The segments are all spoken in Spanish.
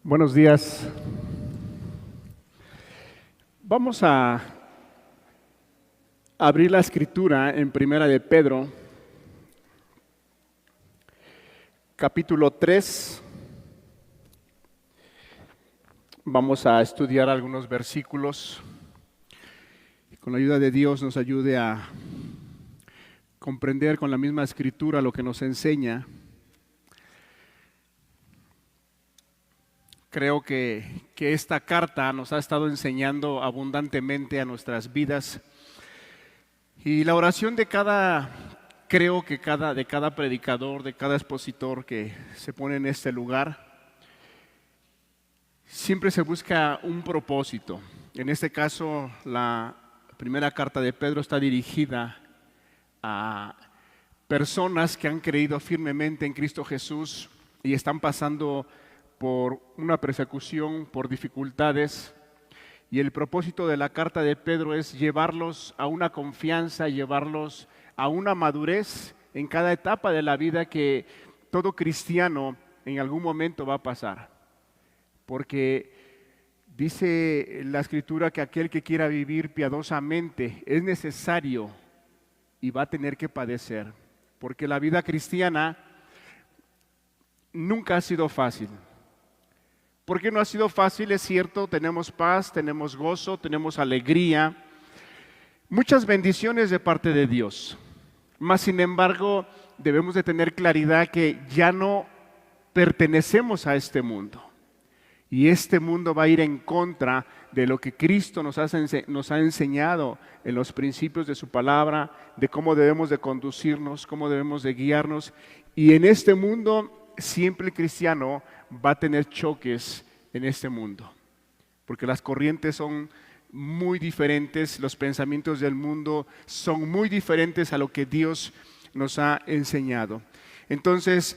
Buenos días. Vamos a abrir la escritura en Primera de Pedro, capítulo 3. Vamos a estudiar algunos versículos. Con la ayuda de Dios nos ayude a comprender con la misma escritura lo que nos enseña. Creo que esta carta nos ha estado enseñando abundantemente a nuestras vidas. Y la oración de cada predicador, de cada expositor que se pone en este lugar, siempre se busca un propósito. En este caso, la primera carta de Pedro está dirigida a personas que han creído firmemente en Cristo Jesús y están pasando por una persecución, por dificultades, y el propósito de la carta de Pedro es llevarlos a una confianza, llevarlos a una madurez en cada etapa de la vida que todo cristiano en algún momento va a pasar. Porque dice la Escritura que aquel que quiera vivir piadosamente es necesario y va a tener que padecer, porque la vida cristiana nunca ha sido fácil. ¿Por qué no ha sido fácil? Es cierto, tenemos paz, tenemos gozo, tenemos alegría, muchas bendiciones de parte de Dios. Mas, sin embargo, debemos de tener claridad que ya no pertenecemos a este mundo. Y este mundo va a ir en contra de lo que Cristo nos ha enseñado en los principios de su palabra, de cómo debemos de conducirnos, cómo debemos de guiarnos. Y en este mundo siempre el cristiano va a tener choques en este mundo, porque las corrientes son muy diferentes, los pensamientos del mundo son muy diferentes a lo que Dios nos ha enseñado. Entonces,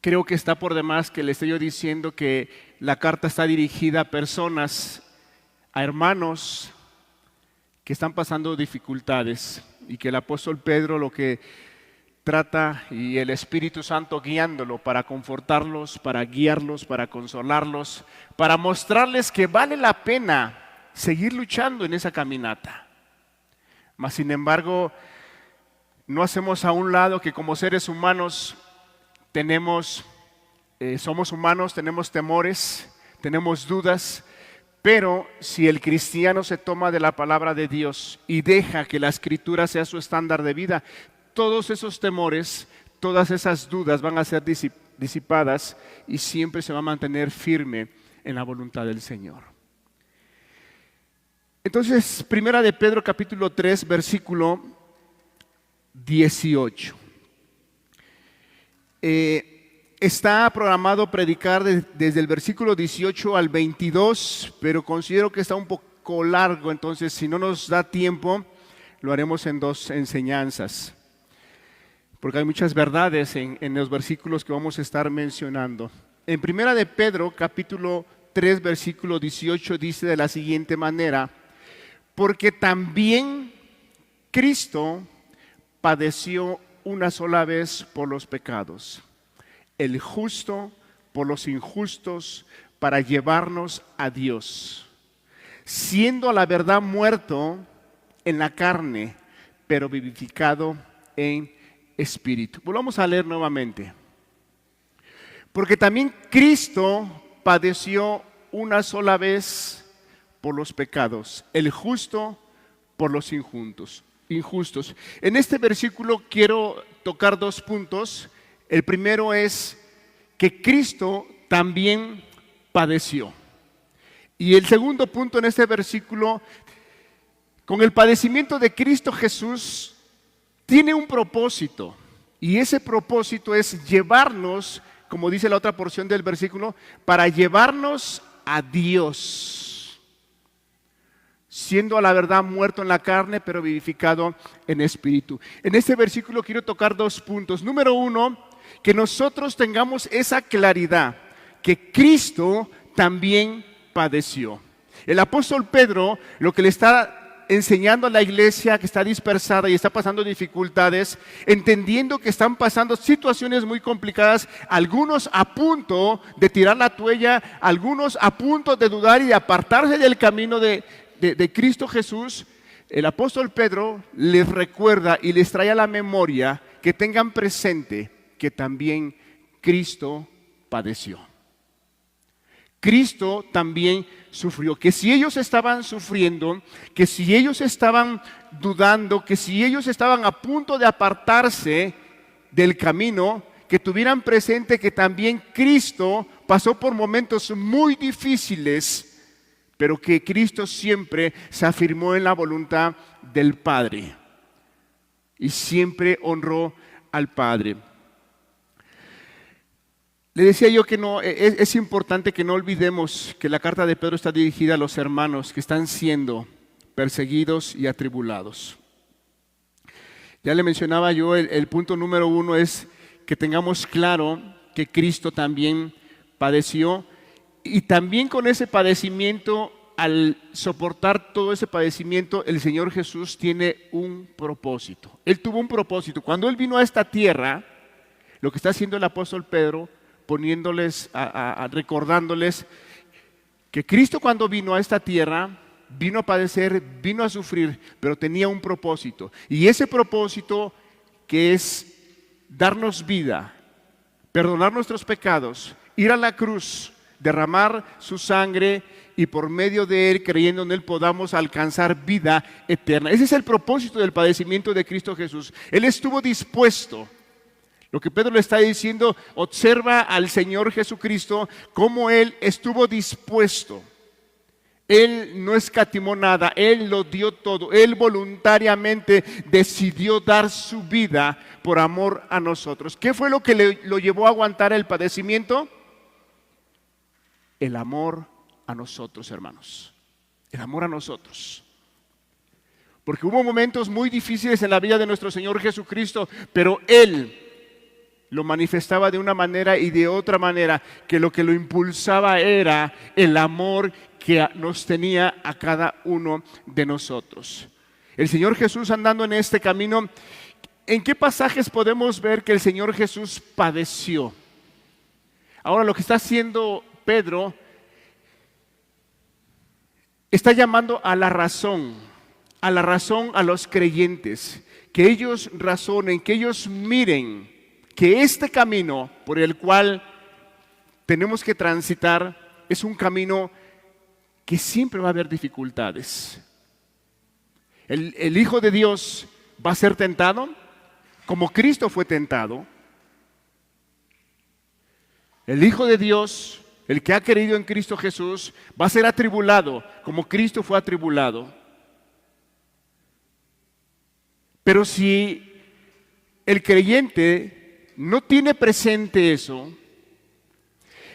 creo que está por demás que le esté yo diciendo que la carta está dirigida a personas, a hermanos que están pasando dificultades, y que el apóstol Pedro lo que trata, y el Espíritu Santo guiándolo para confortarlos, para guiarlos, para consolarlos, para mostrarles que vale la pena seguir luchando en esa caminata. Mas, sin embargo, no hacemos a un lado que como seres humanos somos humanos, tenemos temores, tenemos dudas, pero si el cristiano se toma de la palabra de Dios y deja que la Escritura sea su estándar de vida, todos esos temores, todas esas dudas van a ser disipadas y siempre se va a mantener firme en la voluntad del Señor. Entonces, Primera de Pedro capítulo 3, versículo 18. Está programado predicar desde el versículo 18 al 22, pero considero que está un poco largo, entonces si no nos da tiempo, lo haremos en dos enseñanzas, porque hay muchas verdades en los versículos que vamos a estar mencionando. En Primera de Pedro, capítulo 3, versículo 18, dice de la siguiente manera: porque también Cristo padeció una sola vez por los pecados, el justo por los injustos, para llevarnos a Dios, siendo a la verdad muerto en la carne, pero vivificado en espíritu. Volvamos a leer nuevamente. Porque también Cristo padeció una sola vez por los pecados, el justo por los injustos. En este versículo quiero tocar dos puntos. El primero es que Cristo también padeció. Y el segundo punto en este versículo, con el padecimiento de Cristo Jesús, tiene un propósito, y ese propósito es llevarnos, como dice la otra porción del versículo, para llevarnos a Dios, siendo a la verdad muerto en la carne, pero vivificado en espíritu. En este versículo quiero tocar dos puntos. Número uno, que nosotros tengamos esa claridad, que Cristo también padeció. El apóstol Pedro lo que le está enseñando a la iglesia que está dispersada y está pasando dificultades, entendiendo que están pasando situaciones muy complicadas, algunos a punto de tirar la toalla, algunos a punto de dudar y de apartarse del camino de Cristo Jesús. El apóstol Pedro les recuerda y les trae a la memoria que tengan presente que también Cristo padeció. Cristo también sufrió, que si ellos estaban sufriendo, que si ellos estaban dudando, que si ellos estaban a punto de apartarse del camino, que tuvieran presente que también Cristo pasó por momentos muy difíciles, pero que Cristo siempre se afirmó en la voluntad del Padre y siempre honró al Padre. Le decía yo que es importante que no olvidemos que la carta de Pedro está dirigida a los hermanos que están siendo perseguidos y atribulados. Ya le mencionaba yo, el punto número 1 es que tengamos claro que Cristo también padeció, y también con ese padecimiento, al soportar todo ese padecimiento, el Señor Jesús tiene un propósito. Él tuvo un propósito. Cuando Él vino a esta tierra, lo que está haciendo el apóstol Pedro, poniéndoles, recordándoles que Cristo, cuando vino a esta tierra, vino a padecer, vino a sufrir, pero tenía un propósito. Y ese propósito, que es darnos vida, perdonar nuestros pecados, ir a la cruz, derramar su sangre, y por medio de Él, creyendo en Él, podamos alcanzar vida eterna. Ese es el propósito del padecimiento de Cristo Jesús. Él estuvo dispuesto. Lo que Pedro le está diciendo, observa al Señor Jesucristo cómo Él estuvo dispuesto. Él no escatimó nada, Él lo dio todo. Él voluntariamente decidió dar su vida por amor a nosotros. ¿Qué fue lo que lo llevó a aguantar el padecimiento? El amor a nosotros, hermanos. El amor a nosotros. Porque hubo momentos muy difíciles en la vida de nuestro Señor Jesucristo, pero Él lo manifestaba de una manera y de otra manera, que lo que lo impulsaba era el amor que nos tenía a cada uno de nosotros. El Señor Jesús, andando en este camino, ¿en qué pasajes podemos ver que el Señor Jesús padeció? Ahora, lo que está haciendo Pedro, está llamando a la razón a los creyentes, que ellos razonen, que ellos miren que este camino por el cual tenemos que transitar es un camino que siempre va a haber dificultades. El Hijo de Dios va a ser tentado como Cristo fue tentado. El Hijo de Dios, el que ha creído en Cristo Jesús, va a ser atribulado como Cristo fue atribulado. Pero si el creyente no tiene presente eso,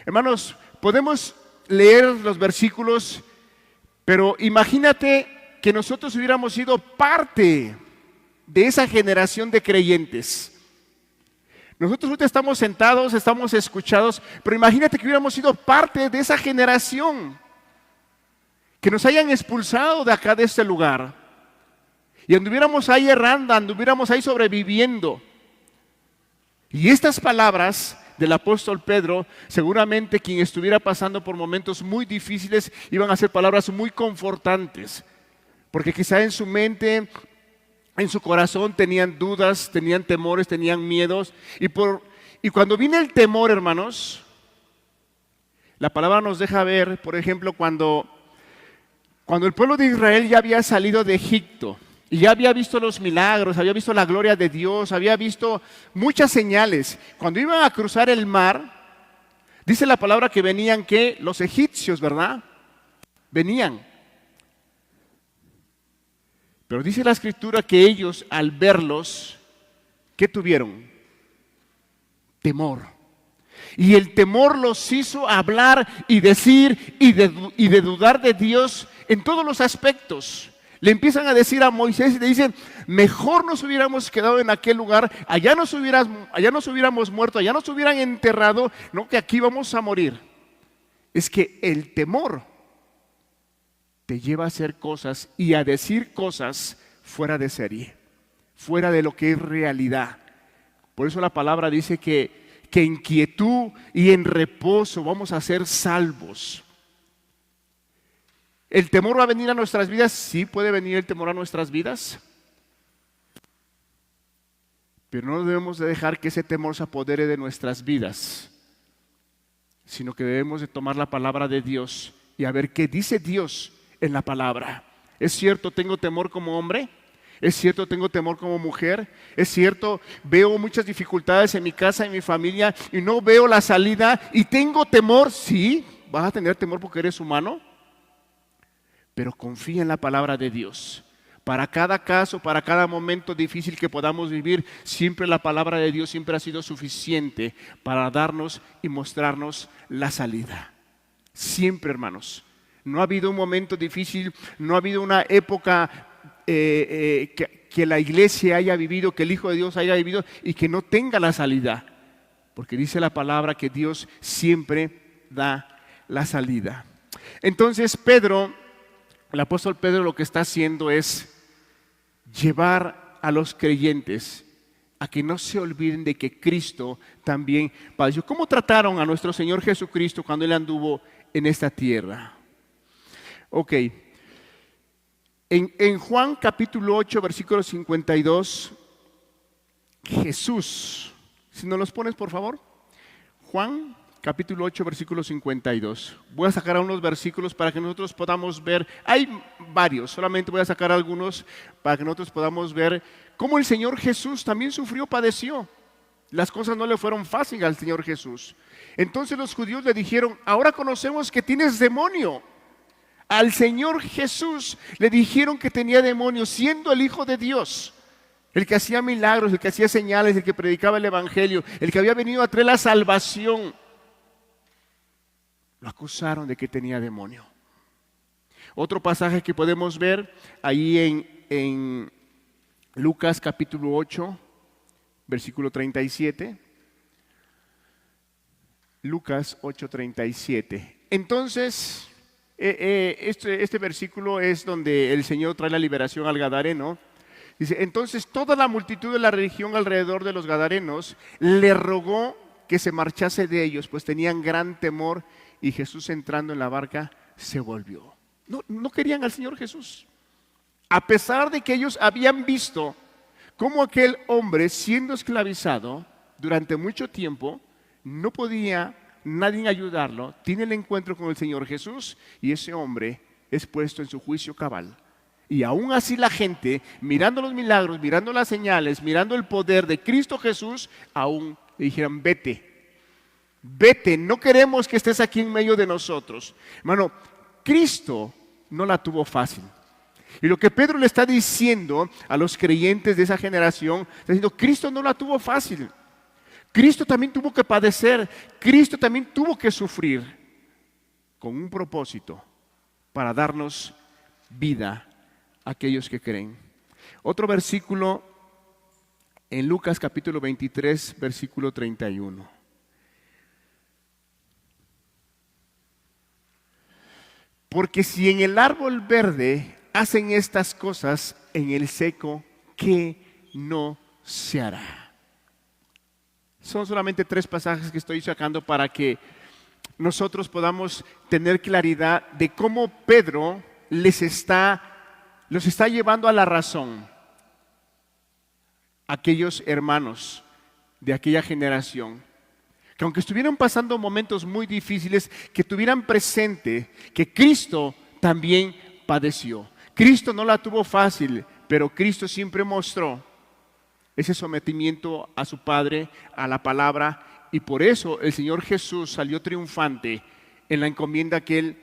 hermanos, podemos leer los versículos, pero imagínate que nosotros hubiéramos sido parte de esa generación de creyentes. Nosotros ahorita estamos sentados, estamos escuchados, pero imagínate que hubiéramos sido parte de esa generación, que nos hayan expulsado de acá, de este lugar, y anduviéramos ahí errando, anduviéramos ahí sobreviviendo. Y estas palabras del apóstol Pedro, seguramente quien estuviera pasando por momentos muy difíciles, iban a ser palabras muy confortantes, porque quizá en su mente, en su corazón tenían dudas, tenían temores, tenían miedos, y cuando viene el temor, hermanos, la palabra nos deja ver, por ejemplo, cuando el pueblo de Israel ya había salido de Egipto, y ya había visto los milagros, había visto la gloria de Dios, había visto muchas señales. Cuando iban a cruzar el mar, dice la palabra que venían, ¿qué? Los egipcios, ¿verdad? Venían. Pero dice la Escritura que ellos, al verlos, ¿qué tuvieron? Temor. Y el temor los hizo hablar y decir y de dudar de Dios en todos los aspectos. Le empiezan a decir a Moisés y le dicen, mejor nos hubiéramos quedado en aquel lugar, allá nos hubiéramos muerto, allá nos hubieran enterrado, no que aquí vamos a morir. Es que el temor te lleva a hacer cosas y a decir cosas fuera de serie, fuera de lo que es realidad. Por eso la palabra dice que en quietud y en reposo vamos a ser salvos. ¿El temor va a venir a nuestras vidas? Sí, puede venir el temor a nuestras vidas. Pero no debemos de dejar que ese temor se apodere de nuestras vidas, sino que debemos de tomar la palabra de Dios y a ver qué dice Dios en la palabra. ¿Es cierto, tengo temor como hombre? ¿Es cierto, tengo temor como mujer? ¿Es cierto, veo muchas dificultades en mi casa, en mi familia y no veo la salida y tengo temor? Sí, vas a tener temor porque eres humano, pero confía en la palabra de Dios. Para cada caso, para cada momento difícil que podamos vivir, siempre la palabra de Dios siempre ha sido suficiente para darnos y mostrarnos la salida. Siempre, hermanos. No ha habido un momento difícil, no ha habido una época que la iglesia haya vivido, que el Hijo de Dios haya vivido y que no tenga la salida. Porque dice la palabra que Dios siempre da la salida. Entonces Pedro, el apóstol Pedro, lo que está haciendo es llevar a los creyentes a que no se olviden de que Cristo también padeció. ¿Cómo trataron a nuestro Señor Jesucristo cuando Él anduvo en esta tierra? Ok. En Juan capítulo 8, versículo 52, Jesús, si nos los pones por favor, Juan capítulo 8, versículo 52. Voy a sacar unos versículos para que nosotros podamos ver, hay varios, solamente voy a sacar algunos para que nosotros podamos ver cómo el Señor Jesús también sufrió, padeció. Las cosas no le fueron fáciles al Señor Jesús. Entonces los judíos le dijeron, ahora conocemos que tienes demonio. Al Señor Jesús le dijeron que tenía demonios, siendo el Hijo de Dios, el que hacía milagros, el que hacía señales, el que predicaba el Evangelio, el que había venido a traer la salvación. Lo acusaron de que tenía demonio. Otro pasaje que podemos ver ahí en Lucas capítulo 8, versículo 37. Lucas 8:37. Entonces, este versículo es donde el Señor trae la liberación al gadareno. Dice, entonces toda la multitud de la región alrededor de los gadarenos le rogó que se marchase de ellos, pues tenían gran temor, y Jesús, entrando en la barca, se volvió. No querían al Señor Jesús, a pesar de que ellos habían visto cómo aquel hombre, siendo esclavizado durante mucho tiempo, no podía nadie ayudarlo. Tiene el encuentro con el Señor Jesús y ese hombre es puesto en su juicio cabal. Y aún así la gente, mirando los milagros, mirando las señales, mirando el poder de Cristo Jesús, aún le dijeron, vete, no queremos que estés aquí en medio de nosotros. Hermano, Cristo no la tuvo fácil. Y lo que Pedro le está diciendo a los creyentes de esa generación, está diciendo, Cristo no la tuvo fácil. Cristo también tuvo que padecer, Cristo también tuvo que sufrir, con un propósito, para darnos vida a aquellos que creen. Otro versículo en Lucas capítulo 23, versículo 31. Porque si en el árbol verde hacen estas cosas, en el seco, ¿qué no se hará? Son solamente 3 pasajes que estoy sacando para que nosotros podamos tener claridad de cómo Pedro los está llevando a la razón. Aquellos hermanos de aquella generación, que aunque estuvieran pasando momentos muy difíciles, que tuvieran presente que Cristo también padeció. Cristo no la tuvo fácil, pero Cristo siempre mostró ese sometimiento a su Padre, a la palabra, y por eso el Señor Jesús salió triunfante en la encomienda que Él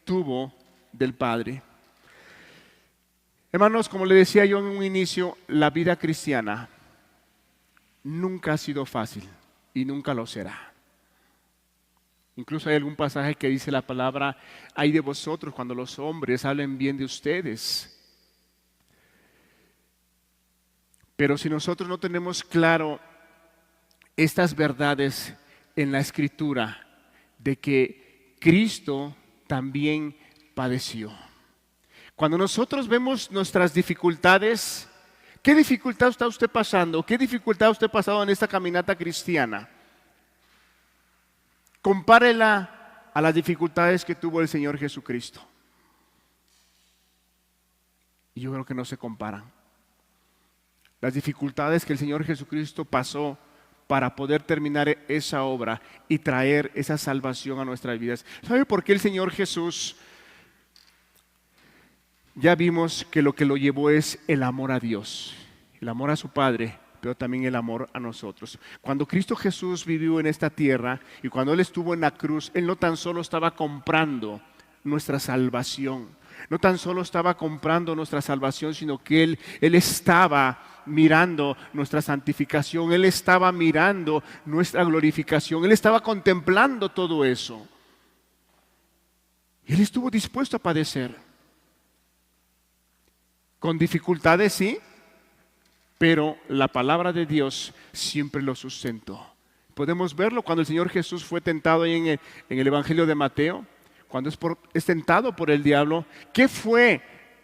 tuvo del Padre. Hermanos, como le decía yo en un inicio, la vida cristiana nunca ha sido fácil y nunca lo será. Incluso hay algún pasaje que dice la palabra, ay de vosotros cuando los hombres hablen bien de ustedes. Pero si nosotros no tenemos claro estas verdades en la Escritura, de que Cristo también padeció. Cuando nosotros vemos nuestras dificultades, ¿qué dificultad está usted pasando? ¿Qué dificultad usted ha pasado en esta caminata cristiana? Compárela a las dificultades que tuvo el Señor Jesucristo. Y yo creo que no se comparan. Las dificultades que el Señor Jesucristo pasó para poder terminar esa obra y traer esa salvación a nuestras vidas. ¿Sabe por qué el Señor Jesús? Ya vimos que lo llevó es el amor a Dios, el amor a su Padre, pero también el amor a nosotros. Cuando Cristo Jesús vivió en esta tierra y cuando Él estuvo en la cruz, Él no tan solo estaba comprando nuestra salvación, no tan solo estaba comprando nuestra salvación, sino que Él estaba mirando nuestra santificación, Él estaba mirando nuestra glorificación, Él estaba contemplando todo eso. Y Él estuvo dispuesto a padecer. Con dificultades, sí, pero la palabra de Dios siempre lo sustentó. Podemos verlo cuando el Señor Jesús fue tentado ahí en el Evangelio de Mateo, cuando es tentado por el diablo. ¿Qué fue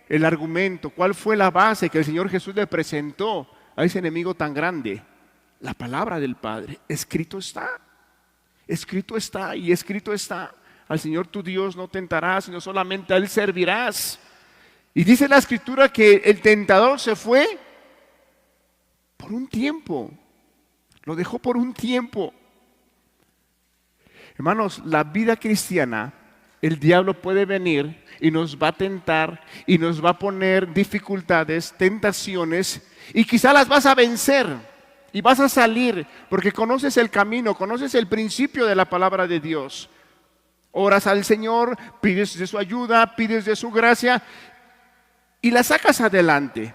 el argumento? ¿Cuál fue la base que el Señor Jesús le presentó a ese enemigo tan grande? La palabra del Padre. Escrito está y escrito está. Al Señor tu Dios no tentarás, sino solamente a Él servirás. Y dice la Escritura que el tentador se fue por un tiempo, lo dejó por un tiempo. Hermanos, la vida cristiana, el diablo puede venir y nos va a tentar y nos va a poner dificultades, tentaciones, y quizá las vas a vencer y vas a salir porque conoces el camino, conoces el principio de la palabra de Dios. Oras al Señor, pides de su ayuda, pides de su gracia y la sacas adelante.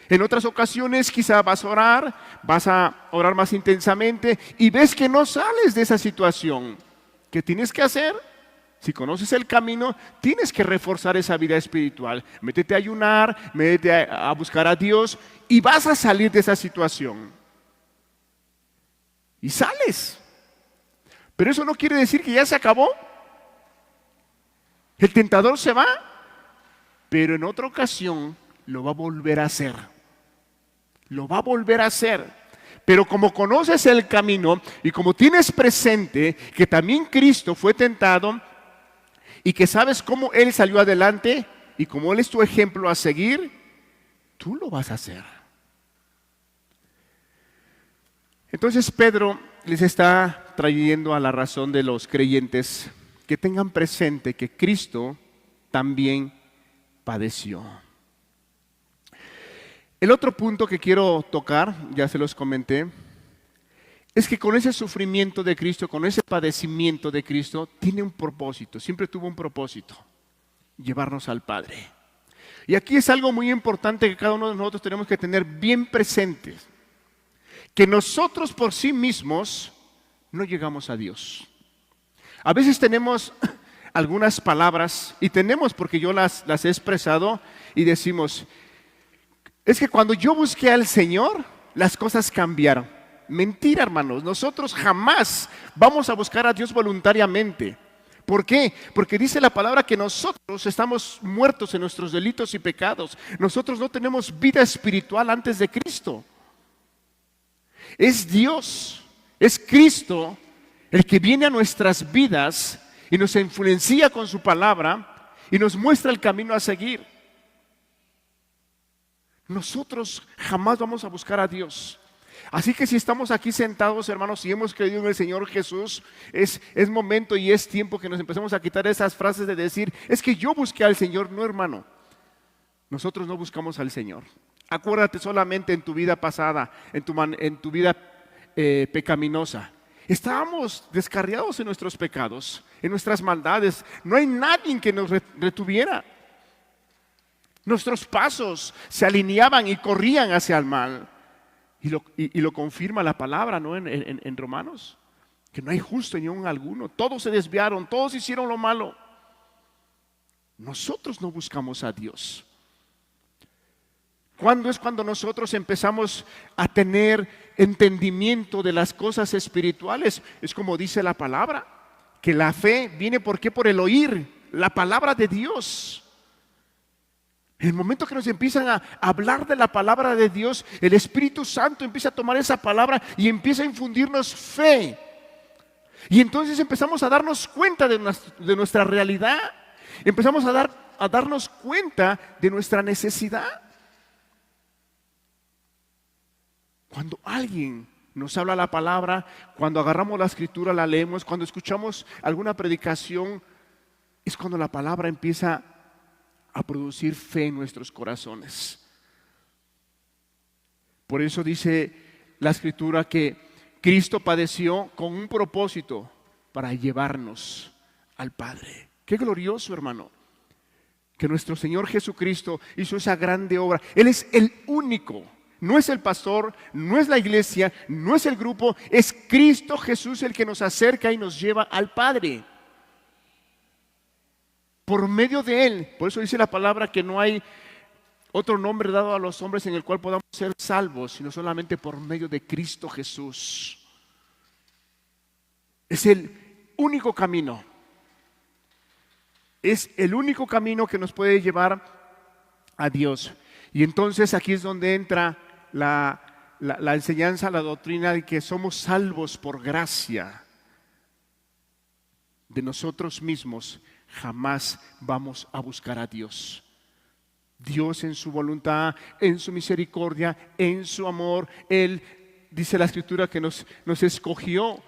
En otras ocasiones quizá vas a orar más intensamente y ves que no sales de esa situación. ¿Qué tienes que hacer? Si conoces el camino, tienes que reforzar esa vida espiritual. Métete a ayunar, métete a buscar a Dios y vas a salir de esa situación. Y sales. Pero eso no quiere decir que ya se acabó. El tentador se va, pero en otra ocasión lo va a volver a hacer. Lo va a volver a hacer. Pero como conoces el camino y como tienes presente que también Cristo fue tentado y que sabes cómo Él salió adelante y como Él es tu ejemplo a seguir, tú lo vas a hacer. Entonces Pedro les está trayendo a la razón de los creyentes que tengan presente que Cristo también padeció. El otro punto que quiero tocar, ya se los comenté, es que con ese sufrimiento de Cristo, con ese padecimiento de Cristo, tiene un propósito, siempre tuvo un propósito, llevarnos al Padre. Y aquí es algo muy importante que cada uno de nosotros tenemos que tener bien presentes, que nosotros por sí mismos no llegamos a Dios. A veces tenemos algunas palabras, y tenemos porque yo las he expresado, y decimos, es que cuando yo busqué al Señor, las cosas cambiaron. Mentira, hermanos, nosotros jamás vamos a buscar a Dios voluntariamente. ¿Por qué? Porque dice la palabra que nosotros estamos muertos en nuestros delitos y pecados. Nosotros no tenemos vida espiritual antes de Cristo. Es Dios, es Cristo el que viene a nuestras vidas y nos influencia con su palabra y nos muestra el camino a seguir. Nosotros jamás vamos a buscar a Dios. Así que si estamos aquí sentados, hermanos, y hemos creído en el Señor Jesús, es momento y es tiempo que nos empecemos a quitar esas frases de decir, es que yo busqué al Señor. No, hermano, nosotros no buscamos al Señor. Acuérdate solamente en tu vida pasada, en tu vida pecaminosa. Estábamos descarriados en nuestros pecados, en nuestras maldades. No hay nadie que nos retuviera. Nuestros pasos se alineaban y corrían hacia el mal. Y lo confirma la palabra, ¿no? En Romanos, que no hay justo ni aun alguno. Todos se desviaron, todos hicieron lo malo. Nosotros no buscamos a Dios. ¿Cuándo es cuando nosotros empezamos a tener entendimiento de las cosas espirituales? Es como dice la palabra, que la fe viene, ¿por qué? Por el oír la palabra de Dios. En el momento que nos empiezan a hablar de la palabra de Dios, el Espíritu Santo empieza a tomar esa palabra y empieza a infundirnos fe. Y entonces empezamos a darnos cuenta de nuestra realidad. Empezamos a darnos cuenta de nuestra necesidad. Cuando alguien nos habla la palabra, cuando agarramos la escritura, la leemos, cuando escuchamos alguna predicación, es cuando la palabra empieza a producir fe en nuestros corazones. Por eso dice la escritura que Cristo padeció con un propósito para llevarnos al Padre. Qué glorioso, hermano, que nuestro Señor Jesucristo hizo esa grande obra. Él es el único. No es el pastor, no es la iglesia, no es el grupo, es Cristo Jesús el que nos acerca y nos lleva al Padre. Por medio de Él. Por eso dice la palabra que no hay otro nombre dado a los hombres en el cual podamos ser salvos, sino solamente por medio de Cristo Jesús. Es el único camino. Es el único camino que nos puede llevar a Dios. Y entonces aquí es donde entra la enseñanza, la doctrina de que somos salvos por gracia. De nosotros mismos jamás vamos a buscar a Dios. Dios en su voluntad, en su misericordia, en su amor, Él, dice la Escritura, que nos escogió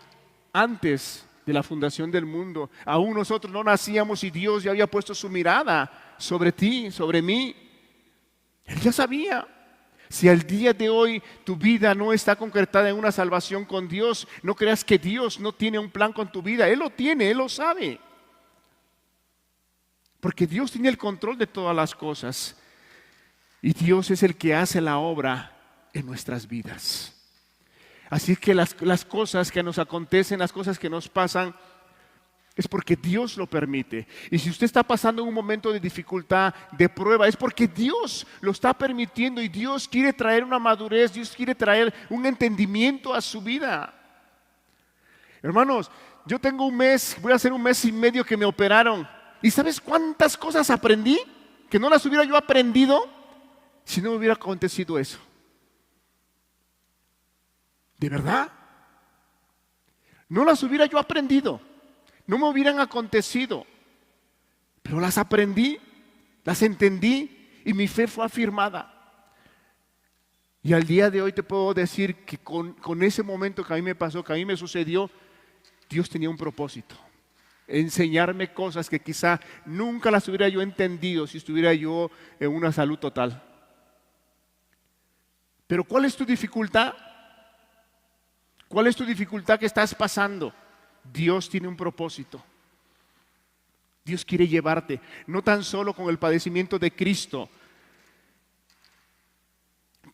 antes de la fundación del mundo. Aún nosotros no nacíamos y Dios ya había puesto su mirada sobre ti, sobre mí. Él ya sabía. Si al día de hoy tu vida no está concretada en una salvación con Dios, no creas que Dios no tiene un plan con tu vida. Él lo tiene, Él lo sabe. Porque Dios tiene el control de todas las cosas. Y Dios es el que hace la obra en nuestras vidas. Así que las cosas que nos acontecen, las cosas que nos pasan, es porque Dios lo permite. Y si usted está pasando un momento de dificultad, de prueba, es porque Dios lo está permitiendo y Dios quiere traer una madurez, Dios quiere traer un entendimiento a su vida. Hermanos, yo tengo voy a hacer 1 mes y medio que me operaron. ¿Y sabes cuántas cosas aprendí? Que no las hubiera yo aprendido si no me hubiera acontecido eso. ¿De verdad? No las hubiera yo aprendido. No me hubieran acontecido, pero las aprendí, las entendí y mi fe fue afirmada. Y al día de hoy te puedo decir que con ese momento que a mí me pasó, que a mí me sucedió, Dios tenía un propósito. Enseñarme cosas que quizá nunca las hubiera yo entendido si estuviera yo en una salud total. Pero ¿cuál es tu dificultad? ¿Cuál es tu dificultad que estás pasando? Dios tiene un propósito. Dios quiere llevarte, no tan solo con el padecimiento de Cristo.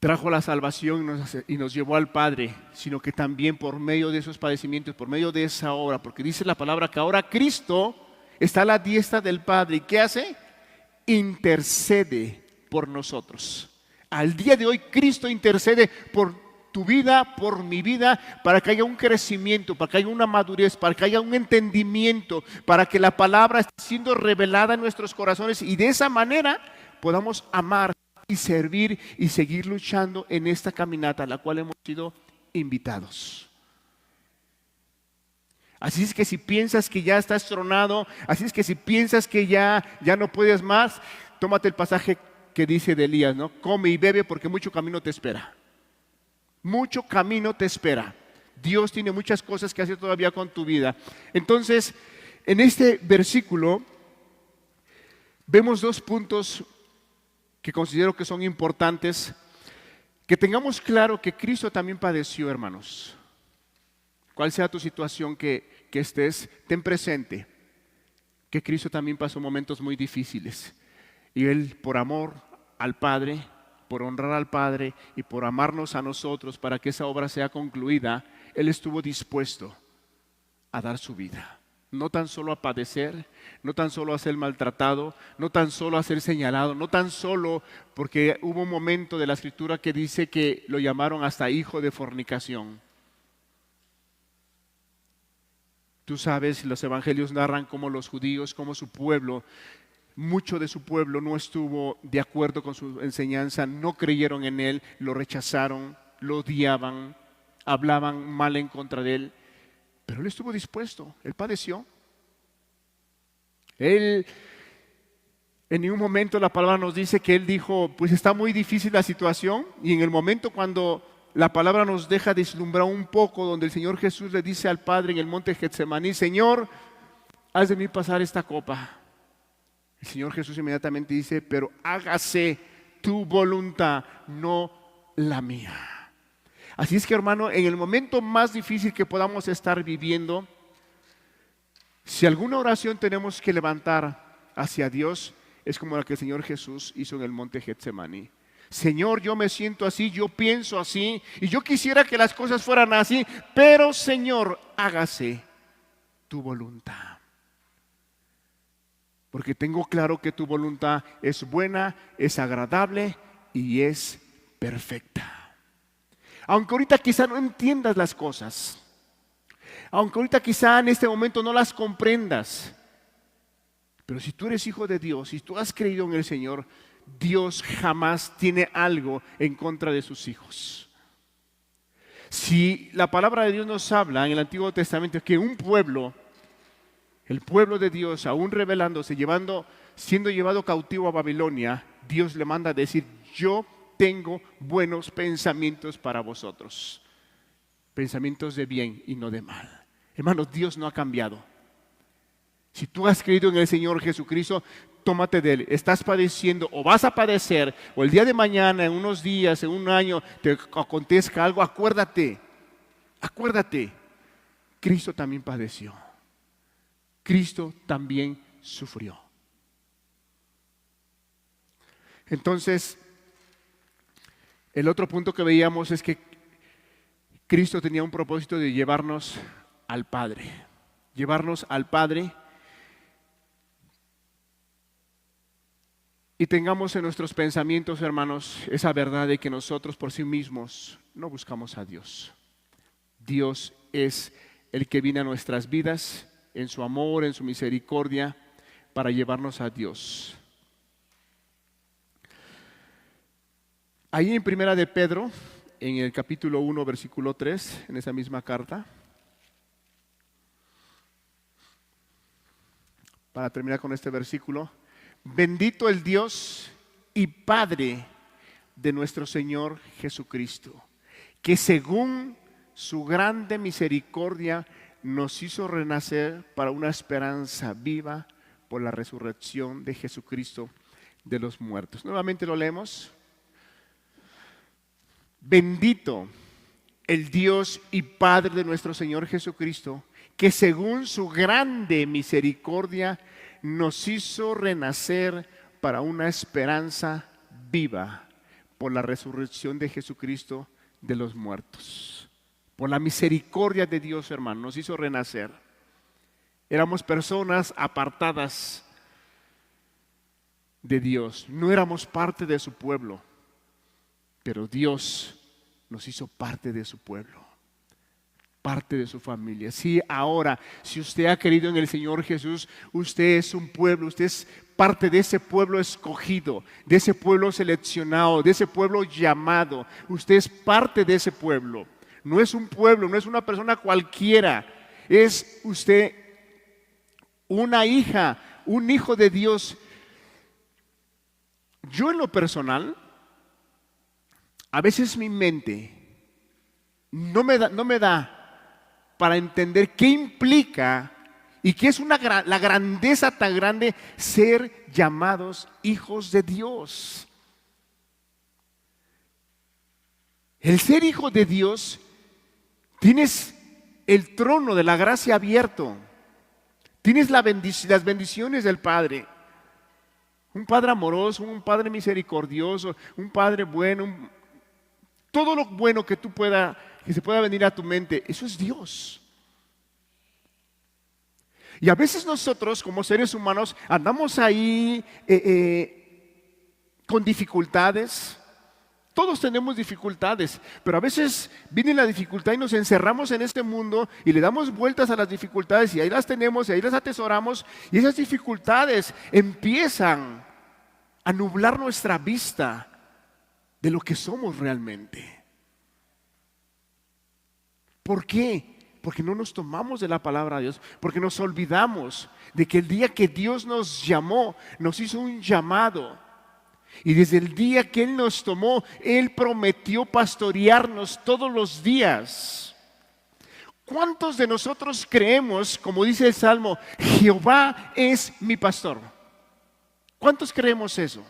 Trajo la salvación y nos llevó al Padre, sino que también por medio de esos padecimientos, por medio de esa obra, porque dice la palabra que ahora Cristo está a la diestra del Padre. ¿Y qué hace? Intercede por nosotros. Al día de hoy Cristo intercede por tu vida, por mi vida, para que haya un crecimiento, para que haya una madurez, para que haya un entendimiento, para que la palabra esté siendo revelada en nuestros corazones y de esa manera podamos amar y servir y seguir luchando en esta caminata a la cual hemos sido invitados. Así es que si piensas que ya estás tronado, así es que si piensas que ya no puedes más, tómate el pasaje que dice de Elías, ¿no? Come y bebe porque mucho camino te espera. Mucho camino te espera. Dios tiene muchas cosas que hacer todavía con tu vida. Entonces, en este versículo vemos 2 puntos que considero que son importantes. Que tengamos claro que Cristo también padeció, hermanos. Cual sea tu situación que estés, ten presente que Cristo también pasó momentos muy difíciles. Y Él, por amor al Padre, por honrar al Padre y por amarnos a nosotros para que esa obra sea concluida, Él estuvo dispuesto a dar su vida. No tan solo a padecer, no tan solo a ser maltratado, no tan solo a ser señalado, no tan solo porque hubo un momento de la Escritura que dice que lo llamaron hasta hijo de fornicación. Tú sabes, los evangelios narran cómo los judíos, cómo su pueblo mucho de su pueblo no estuvo de acuerdo con su enseñanza, no creyeron en él, lo rechazaron, lo odiaban, hablaban mal en contra de él, pero él estuvo dispuesto, él padeció. Él, en ningún momento la palabra nos dice que él dijo, pues está muy difícil la situación, y en el momento cuando la palabra nos deja deslumbrar un poco, donde el Señor Jesús le dice al Padre en el monte Getsemaní, Señor, haz de mí pasar esta copa. El Señor Jesús inmediatamente dice, pero hágase tu voluntad, no la mía. Así es que, hermano, en el momento más difícil que podamos estar viviendo, si alguna oración tenemos que levantar hacia Dios, es como la que el Señor Jesús hizo en el monte Getsemaní. Señor, yo me siento así, yo pienso así, y yo quisiera que las cosas fueran así, pero Señor, hágase tu voluntad. Porque tengo claro que tu voluntad es buena, es agradable y es perfecta. Aunque ahorita quizá no entiendas las cosas, aunque ahorita quizá en este momento no las comprendas, pero si tú eres hijo de Dios, si tú has creído en el Señor, Dios jamás tiene algo en contra de sus hijos. Si la palabra de Dios nos habla en el Antiguo Testamento que un pueblo, el pueblo de Dios, aún rebelándose, siendo llevado cautivo a Babilonia, Dios le manda a decir, yo tengo buenos pensamientos para vosotros. Pensamientos de bien y no de mal. Hermanos, Dios no ha cambiado. Si tú has creído en el Señor Jesucristo, tómate de Él. Estás padeciendo o vas a padecer, o el día de mañana, en unos días, en un año, te acontezca algo, acuérdate, Cristo también padeció. Cristo también sufrió. Entonces, el otro punto que veíamos es que Cristo tenía un propósito de llevarnos al Padre. Llevarnos al Padre y tengamos en nuestros pensamientos, hermanos, esa verdad de que nosotros por sí mismos no buscamos a Dios. Dios es el que viene a nuestras vidas en su amor, en su misericordia, para llevarnos a Dios. Ahí en Primera de Pedro, en el capítulo 1, versículo 3, en esa misma carta, para terminar con este versículo, bendito el Dios y Padre de nuestro Señor Jesucristo, que según su grande misericordia nos hizo renacer para una esperanza viva por la resurrección de Jesucristo de los muertos. Nuevamente lo leemos. Bendito el Dios y Padre de nuestro Señor Jesucristo, que según su grande misericordia nos hizo renacer para una esperanza viva por la resurrección de Jesucristo de los muertos. Por la misericordia de Dios, hermano, nos hizo renacer. Éramos personas apartadas de Dios, no éramos parte de su pueblo, pero Dios nos hizo parte de su pueblo, parte de su familia. Sí, ahora, si usted ha creído en el Señor Jesús, usted es un pueblo, usted es parte de ese pueblo escogido, de ese pueblo seleccionado, de ese pueblo llamado. Usted es parte de ese pueblo. No es un pueblo, no es una persona cualquiera. Es usted una hija, un hijo de Dios. Yo en lo personal, a veces mi mente no me da para entender qué implica y qué es la grandeza tan grande ser llamados hijos de Dios. El ser hijo de Dios, tienes el trono de la gracia abierto, tienes las bendiciones del Padre. Un Padre amoroso, un Padre misericordioso, un Padre bueno, todo lo bueno que se pueda venir a tu mente, eso es Dios. Y a veces nosotros como seres humanos andamos ahí con dificultades, Todos tenemos dificultades, pero a veces viene la dificultad y nos encerramos en este mundo y le damos vueltas a las dificultades y ahí las tenemos y ahí las atesoramos y esas dificultades empiezan a nublar nuestra vista de lo que somos realmente. ¿Por qué? Porque no nos tomamos de la palabra de Dios, porque nos olvidamos de que el día que Dios nos llamó, nos hizo un llamado. Y desde el día que Él nos tomó, Él prometió pastorearnos todos los días. ¿Cuántos de nosotros creemos, como dice el Salmo, Jehová es mi pastor? ¿Cuántos creemos eso?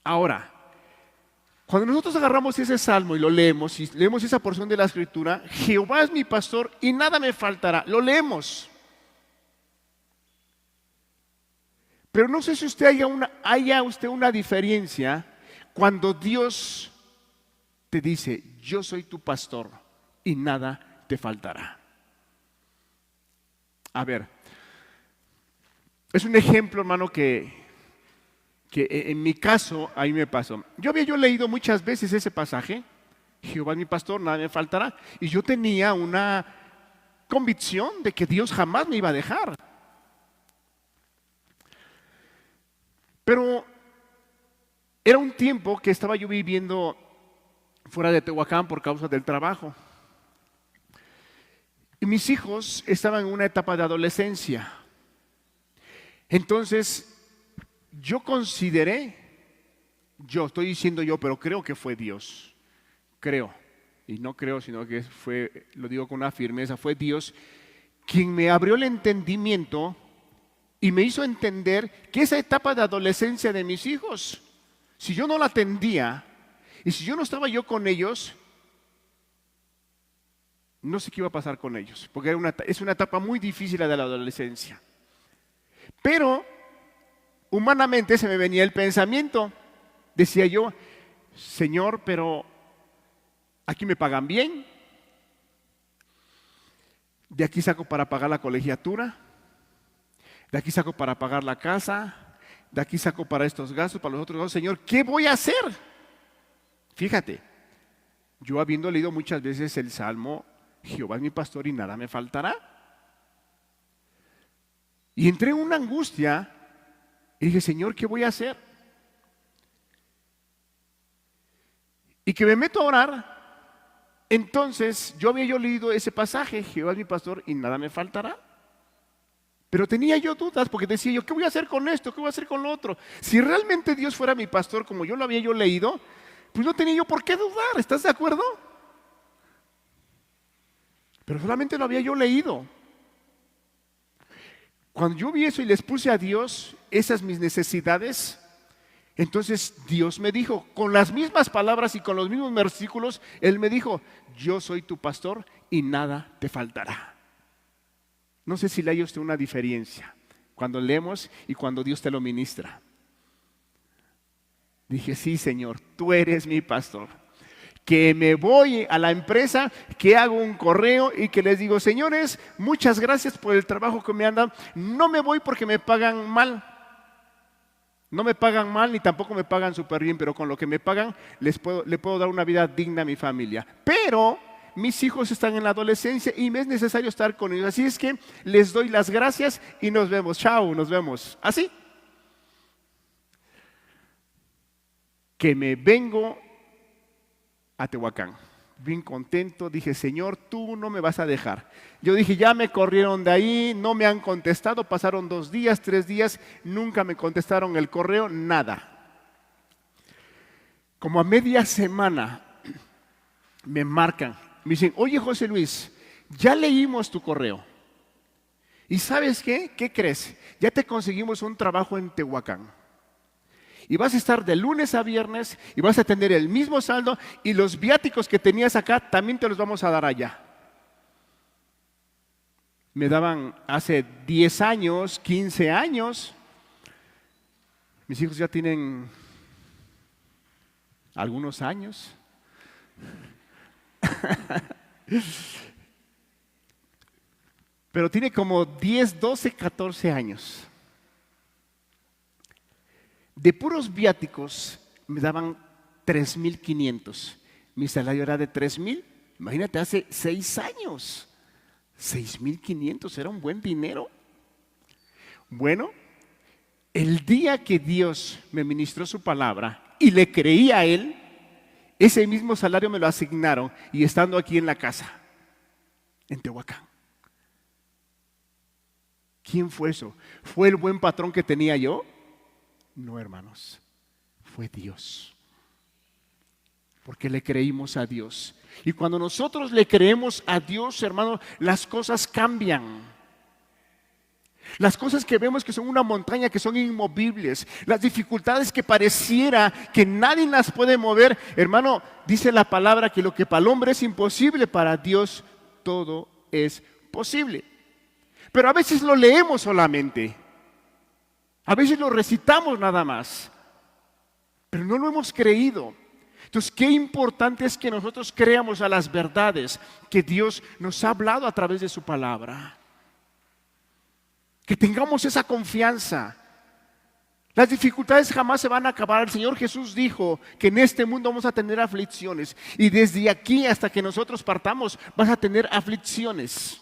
Ahora, cuando nosotros agarramos ese Salmo y lo leemos, y leemos esa porción de la Escritura, Jehová es mi pastor y nada me faltará, lo leemos. Pero no sé si usted haya una diferencia cuando Dios te dice, yo soy tu pastor y nada te faltará. A ver, es un ejemplo, hermano, que en mi caso, a mí me pasó. Yo había leído muchas veces ese pasaje, Jehová es mi pastor, nada me faltará, y yo tenía una convicción de que Dios jamás me iba a dejar. Pero era un tiempo que estaba yo viviendo fuera de Tehuacán por causa del trabajo. Y mis hijos estaban en una etapa de adolescencia. Entonces, yo consideré, estoy diciendo yo, pero creo que fue Dios. Creo. Y no creo, sino que fue, lo digo con una firmeza, fue Dios quien me abrió el entendimiento y me hizo entender que esa etapa de adolescencia de mis hijos, si yo no la atendía y si yo no estaba yo con ellos, no sé qué iba a pasar con ellos, porque es una etapa muy difícil la de la adolescencia. Pero humanamente se me venía el pensamiento, decía yo, Señor, pero aquí me pagan bien, de aquí saco para pagar la colegiatura, de aquí saco para pagar la casa, de aquí saco para estos gastos, para los otros gastos. Señor, ¿qué voy a hacer? Fíjate, yo habiendo leído muchas veces el Salmo, Jehová es mi pastor y nada me faltará. Y entré en una angustia y dije, Señor, ¿qué voy a hacer? Y que me meto a orar. Entonces, yo había leído ese pasaje, Jehová es mi pastor y nada me faltará. Pero tenía yo dudas porque decía yo, ¿qué voy a hacer con esto? ¿Qué voy a hacer con lo otro? Si realmente Dios fuera mi pastor como yo lo había leído, pues no tenía yo por qué dudar, ¿estás de acuerdo? Pero solamente lo había yo leído. Cuando yo vi eso y les puse a Dios esas mis necesidades, entonces Dios me dijo, con las mismas palabras y con los mismos versículos, Él me dijo, yo soy tu pastor y nada te faltará. No sé si le haya usted una diferencia cuando leemos y cuando Dios te lo ministra. Dije, sí, Señor, tú eres mi pastor. Que me voy a la empresa, que hago un correo y que les digo, señores, muchas gracias por el trabajo que me han dado. No me voy porque me pagan mal. No me pagan mal ni tampoco me pagan súper bien, pero con lo que me pagan le puedo dar una vida digna a mi familia. Pero mis hijos están en la adolescencia y me es necesario estar con ellos. Así es que les doy las gracias y nos vemos. Chao, nos vemos. Así. Que me vengo a Tehuacán. Bien contento, dije, Señor, tú no me vas a dejar. Yo dije, ya me corrieron de ahí, no me han contestado, pasaron 2 días, 3 días, nunca me contestaron el correo, nada. Como a media semana me marcan, me dicen, oye José Luis, ya leímos tu correo. ¿Y sabes qué? ¿Qué crees? Ya te conseguimos un trabajo en Tehuacán. Y vas a estar de lunes a viernes y vas a tener el mismo saldo y los viáticos que tenías acá también te los vamos a dar allá. Me daban hace 10 años, 15 años. Mis hijos ya tienen algunos años. Pero tiene como 10, 12, 14 años. De puros viáticos me daban 3,500. Mi salario era de 3,000. Imagínate, hace 6 años. 6,500 era un buen dinero. Bueno, el día que Dios me ministró su palabra y le creí a Él, ese mismo salario me lo asignaron y estando aquí en la casa, en Tehuacán. ¿Quién fue eso? ¿Fue el buen patrón que tenía yo? No, hermanos, fue Dios. Porque le creímos a Dios. Y cuando nosotros le creemos a Dios, hermano, las cosas cambian. Las cosas que vemos que son una montaña, que son inmovibles, las dificultades que pareciera que nadie las puede mover, hermano, dice la palabra que lo que para el hombre es imposible, para Dios todo es posible. Pero a veces lo leemos solamente, a veces lo recitamos nada más, pero no lo hemos creído. Entonces, qué importante es que nosotros creamos a las verdades que Dios nos ha hablado a través de su palabra. Que tengamos esa confianza. Las dificultades jamás se van a acabar. El Señor Jesús dijo que en este mundo vamos a tener aflicciones. Y desde aquí hasta que nosotros partamos, vas a tener aflicciones.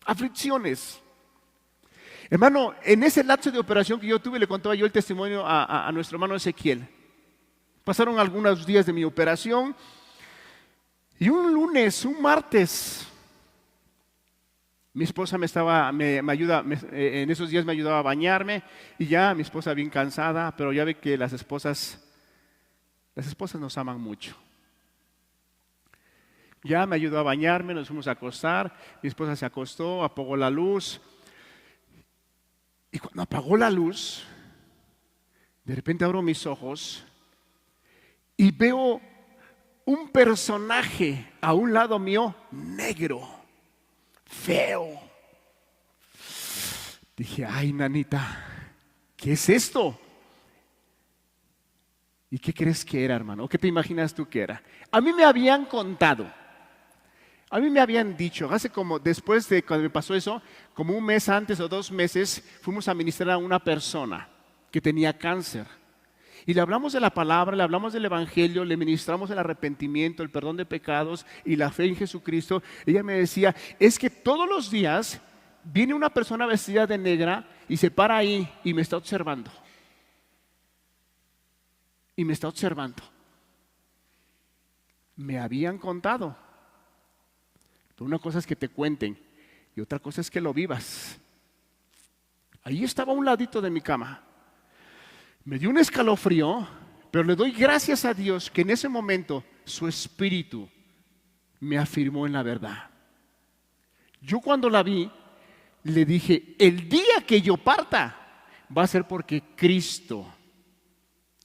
Aflicciones. Hermano, en ese lapso de operación que yo tuve, le contaba yo el testimonio a nuestro hermano Ezequiel. Pasaron algunos días de mi operación y un lunes, un martes, mi esposa en esos días me ayudaba a bañarme y ya mi esposa bien cansada, pero ya ve que las esposas nos aman mucho. Ya me ayudó a bañarme, nos fuimos a acostar, mi esposa se acostó, apagó la luz y cuando apagó la luz, de repente abro mis ojos y veo un personaje a un lado mío negro, feo. Dije, ay, nanita, ¿qué es esto? ¿Y qué crees que era, hermano? ¿Qué te imaginas tú que era? A mí me habían contado, a mí me habían dicho, después de cuando me pasó eso, como un mes antes o 2 meses, fuimos a ministrar a una persona que tenía cáncer. Y le hablamos de la palabra, le hablamos del evangelio, le ministramos el arrepentimiento, el perdón de pecados y la fe en Jesucristo. Ella me decía, es que todos los días viene una persona vestida de negra y se para ahí y me está observando. Y me está observando. Me habían contado. Pero una cosa es que te cuenten y otra cosa es que lo vivas. Ahí estaba a un ladito de mi cama. Me dio un escalofrío, pero le doy gracias a Dios que en ese momento su espíritu me afirmó en la verdad. Yo cuando la vi, le dije, el día que yo parta va a ser porque Cristo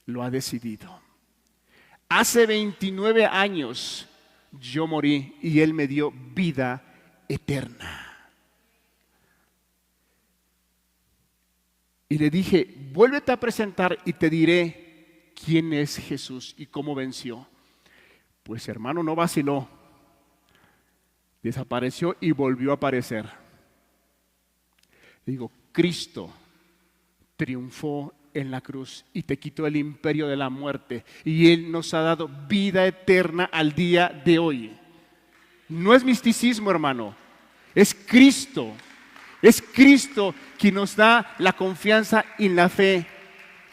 lo ha decidido. Hace 29 años yo morí y Él me dio vida eterna. Y le dije, vuélvete a presentar y te diré quién es Jesús y cómo venció. Pues hermano, no vaciló. Desapareció y volvió a aparecer. Le digo, Cristo triunfó en la cruz y te quitó el imperio de la muerte. Y Él nos ha dado vida eterna al día de hoy. No es misticismo, hermano. Es Cristo. Es Cristo quien nos da la confianza y la fe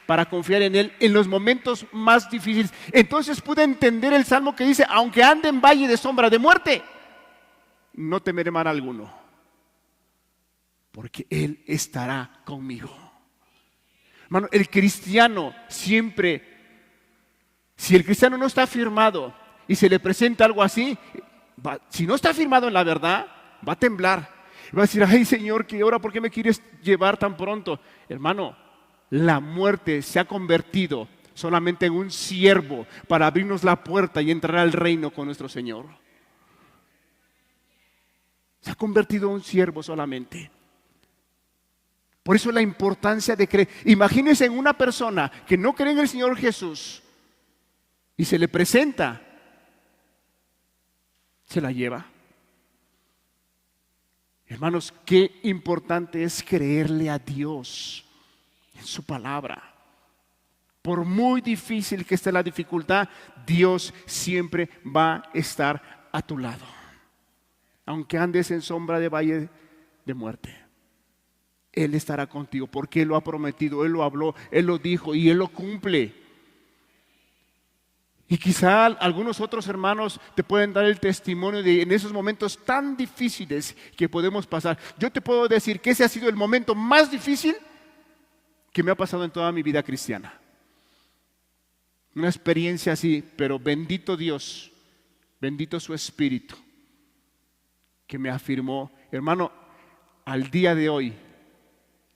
para confiar en Él en los momentos más difíciles. Entonces pude entender el salmo que dice, aunque ande en valle de sombra de muerte, no temeré mal alguno, porque Él estará conmigo. Hermano, el cristiano siempre, si el cristiano no está firmado y se le presenta algo así, si no está firmado en la verdad, va a temblar. Va a decir, ay Señor, ¿qué hora? ¿Por qué me quieres llevar tan pronto? Hermano, la muerte se ha convertido solamente en un siervo para abrirnos la puerta y entrar al reino con nuestro Señor. Se ha convertido en un siervo solamente. Por eso la importancia de creer. Imagínense en una persona que no cree en el Señor Jesús y se le presenta, se la lleva. Hermanos, qué importante es creerle a Dios en su palabra. Por muy difícil que esté la dificultad, Dios siempre va a estar a tu lado. Aunque andes en sombra de valle de muerte, Él estará contigo porque Él lo ha prometido, Él lo habló, Él lo dijo y Él lo cumple. Y quizá algunos otros hermanos te pueden dar el testimonio de en esos momentos tan difíciles que podemos pasar. Yo te puedo decir que ese ha sido el momento más difícil que me ha pasado en toda mi vida cristiana. Una experiencia así, pero bendito Dios, bendito su Espíritu, que me afirmó. Hermano, al día de hoy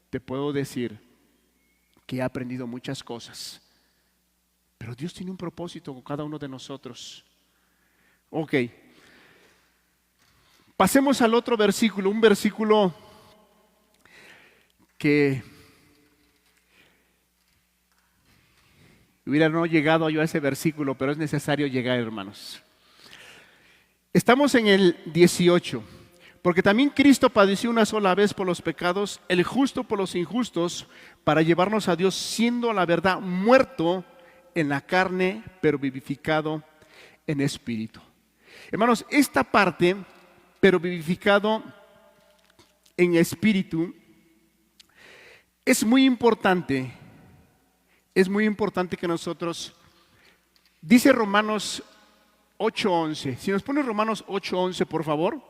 te puedo decir que he aprendido muchas cosas. Pero Dios tiene un propósito con cada uno de nosotros. Ok. Pasemos al otro versículo, un versículo que hubiera no llegado yo a ese versículo, pero es necesario llegar, hermanos. Estamos en el 18. Porque también Cristo padeció una sola vez por los pecados, el justo por los injustos, para llevarnos a Dios, siendo la verdad muerto en la carne, pero vivificado en espíritu. Hermanos, esta parte, pero vivificado en espíritu, es muy importante. Es muy importante que nosotros, dice Romanos 8:11, si nos pone Romanos 8:11 por favor.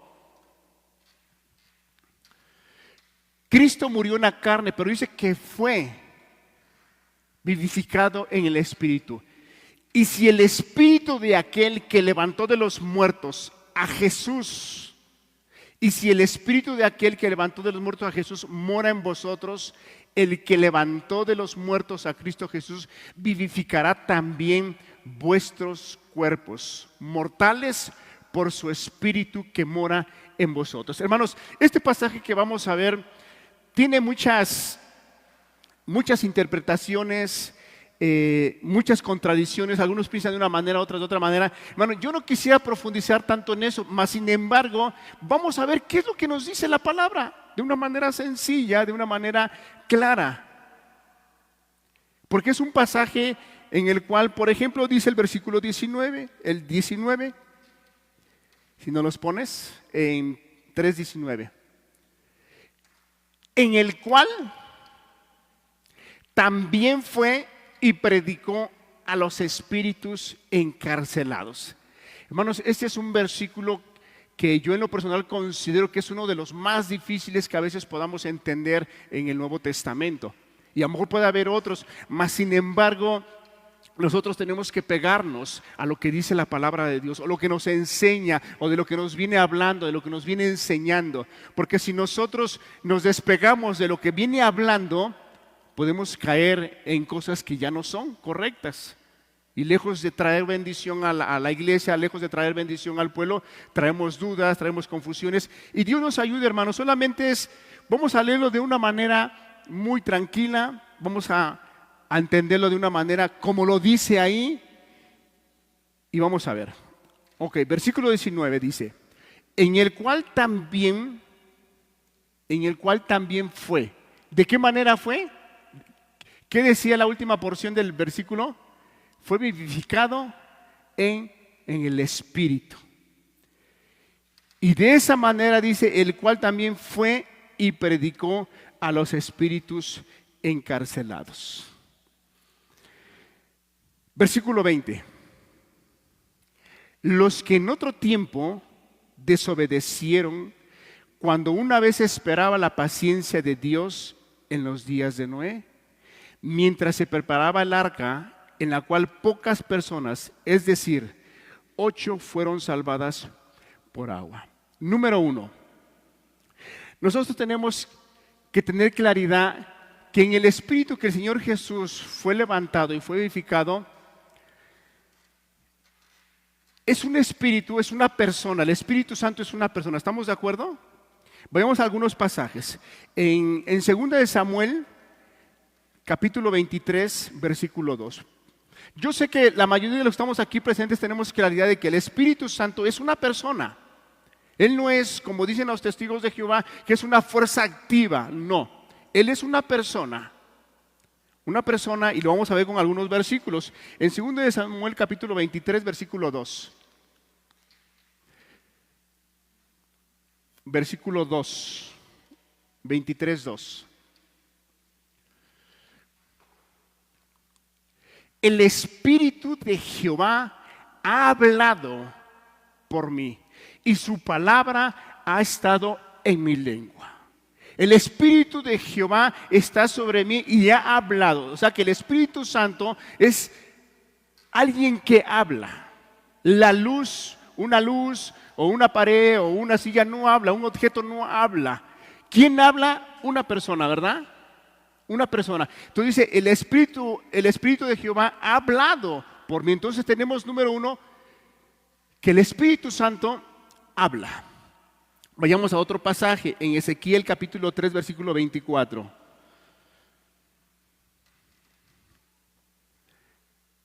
Cristo murió en la carne, pero dice que fue vivificado en el Espíritu. Y si el Espíritu de aquel que levantó de los muertos a Jesús, y si el Espíritu de aquel que levantó de los muertos a Jesús mora en vosotros, el que levantó de los muertos a Cristo Jesús vivificará también vuestros cuerpos mortales por su Espíritu que mora en vosotros. Hermanos, este pasaje que vamos a ver tiene muchas interpretaciones, muchas contradicciones. Algunos piensan de una manera, otros de otra manera. Hermano, yo no quisiera profundizar tanto en eso, mas sin embargo, vamos a ver qué es lo que nos dice la palabra de una manera sencilla, de una manera clara. Porque es un pasaje en el cual, por ejemplo, dice el versículo 19, el 19, si no los pones, en 3:19. En el cual también fue y predicó a los espíritus encarcelados. Hermanos, este es un versículo que yo en lo personal considero que es uno de los más difíciles que a veces podamos entender en el Nuevo Testamento. Y a lo mejor puede haber otros, mas sin embargo, nosotros tenemos que pegarnos a lo que dice la palabra de Dios, o lo que nos enseña, o de lo que nos viene hablando, de lo que nos viene enseñando. Porque si nosotros nos despegamos de lo que viene hablando, podemos caer en cosas que ya no son correctas. Y lejos de traer bendición a la iglesia, lejos de traer bendición al pueblo, traemos dudas, traemos confusiones. Y Dios nos ayude, hermanos. Solamente vamos a leerlo de una manera muy tranquila, vamos a entenderlo de una manera como lo dice ahí. Y vamos a ver. Ok, versículo 19 dice, en el cual también fue. ¿De qué manera fue? ¿Qué decía la última porción del versículo? Fue vivificado en el Espíritu. Y de esa manera dice, el cual también fue y predicó a los espíritus encarcelados. Versículo 20. Los que en otro tiempo desobedecieron cuando una vez esperaba la paciencia de Dios en los días de Noé, mientras se preparaba el arca, en la cual pocas personas, es decir, 8 fueron salvadas por agua. Número 1, nosotros tenemos que tener claridad que en el Espíritu que el Señor Jesús fue levantado y fue vivificado, es un espíritu, es una persona. El Espíritu Santo es una persona. ¿Estamos de acuerdo? Vayamos a algunos pasajes. En 2 de Samuel, capítulo 23, versículo 2. Yo sé que la mayoría de los que estamos aquí presentes tenemos claridad de que el Espíritu Santo es una persona. Él no es, como dicen los testigos de Jehová, que es una fuerza activa. No, Él es una persona Una persona, y lo vamos a ver con algunos versículos. En 2 de Samuel capítulo 23, versículo 2. Versículo 2. 23, 2. El Espíritu de Jehová ha hablado por mí, y su palabra ha estado en mi lengua. El Espíritu de Jehová está sobre mí y ha hablado. O sea que el Espíritu Santo es alguien que habla. La luz, una luz o una pared o una silla no habla, un objeto no habla. ¿Quién habla? Una persona, ¿verdad? Una persona. Entonces dice, el Espíritu de Jehová ha hablado por mí. Entonces tenemos, número uno, que el Espíritu Santo habla. Vayamos a otro pasaje, en Ezequiel capítulo 3, versículo 24.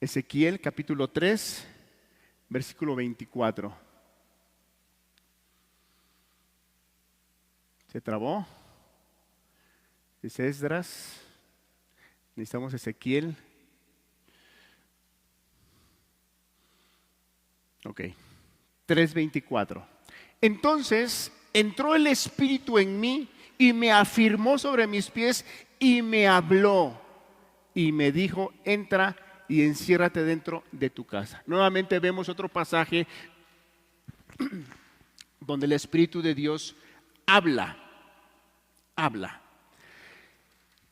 Ezequiel capítulo 3, versículo 24. ¿Se trabó? Es Esdras. Necesitamos Ezequiel. Ok. 3:24. Entonces entró el Espíritu en mí y me afirmó sobre mis pies y me habló y me dijo, entra y enciérrate dentro de tu casa. Nuevamente vemos otro pasaje donde el Espíritu de Dios habla.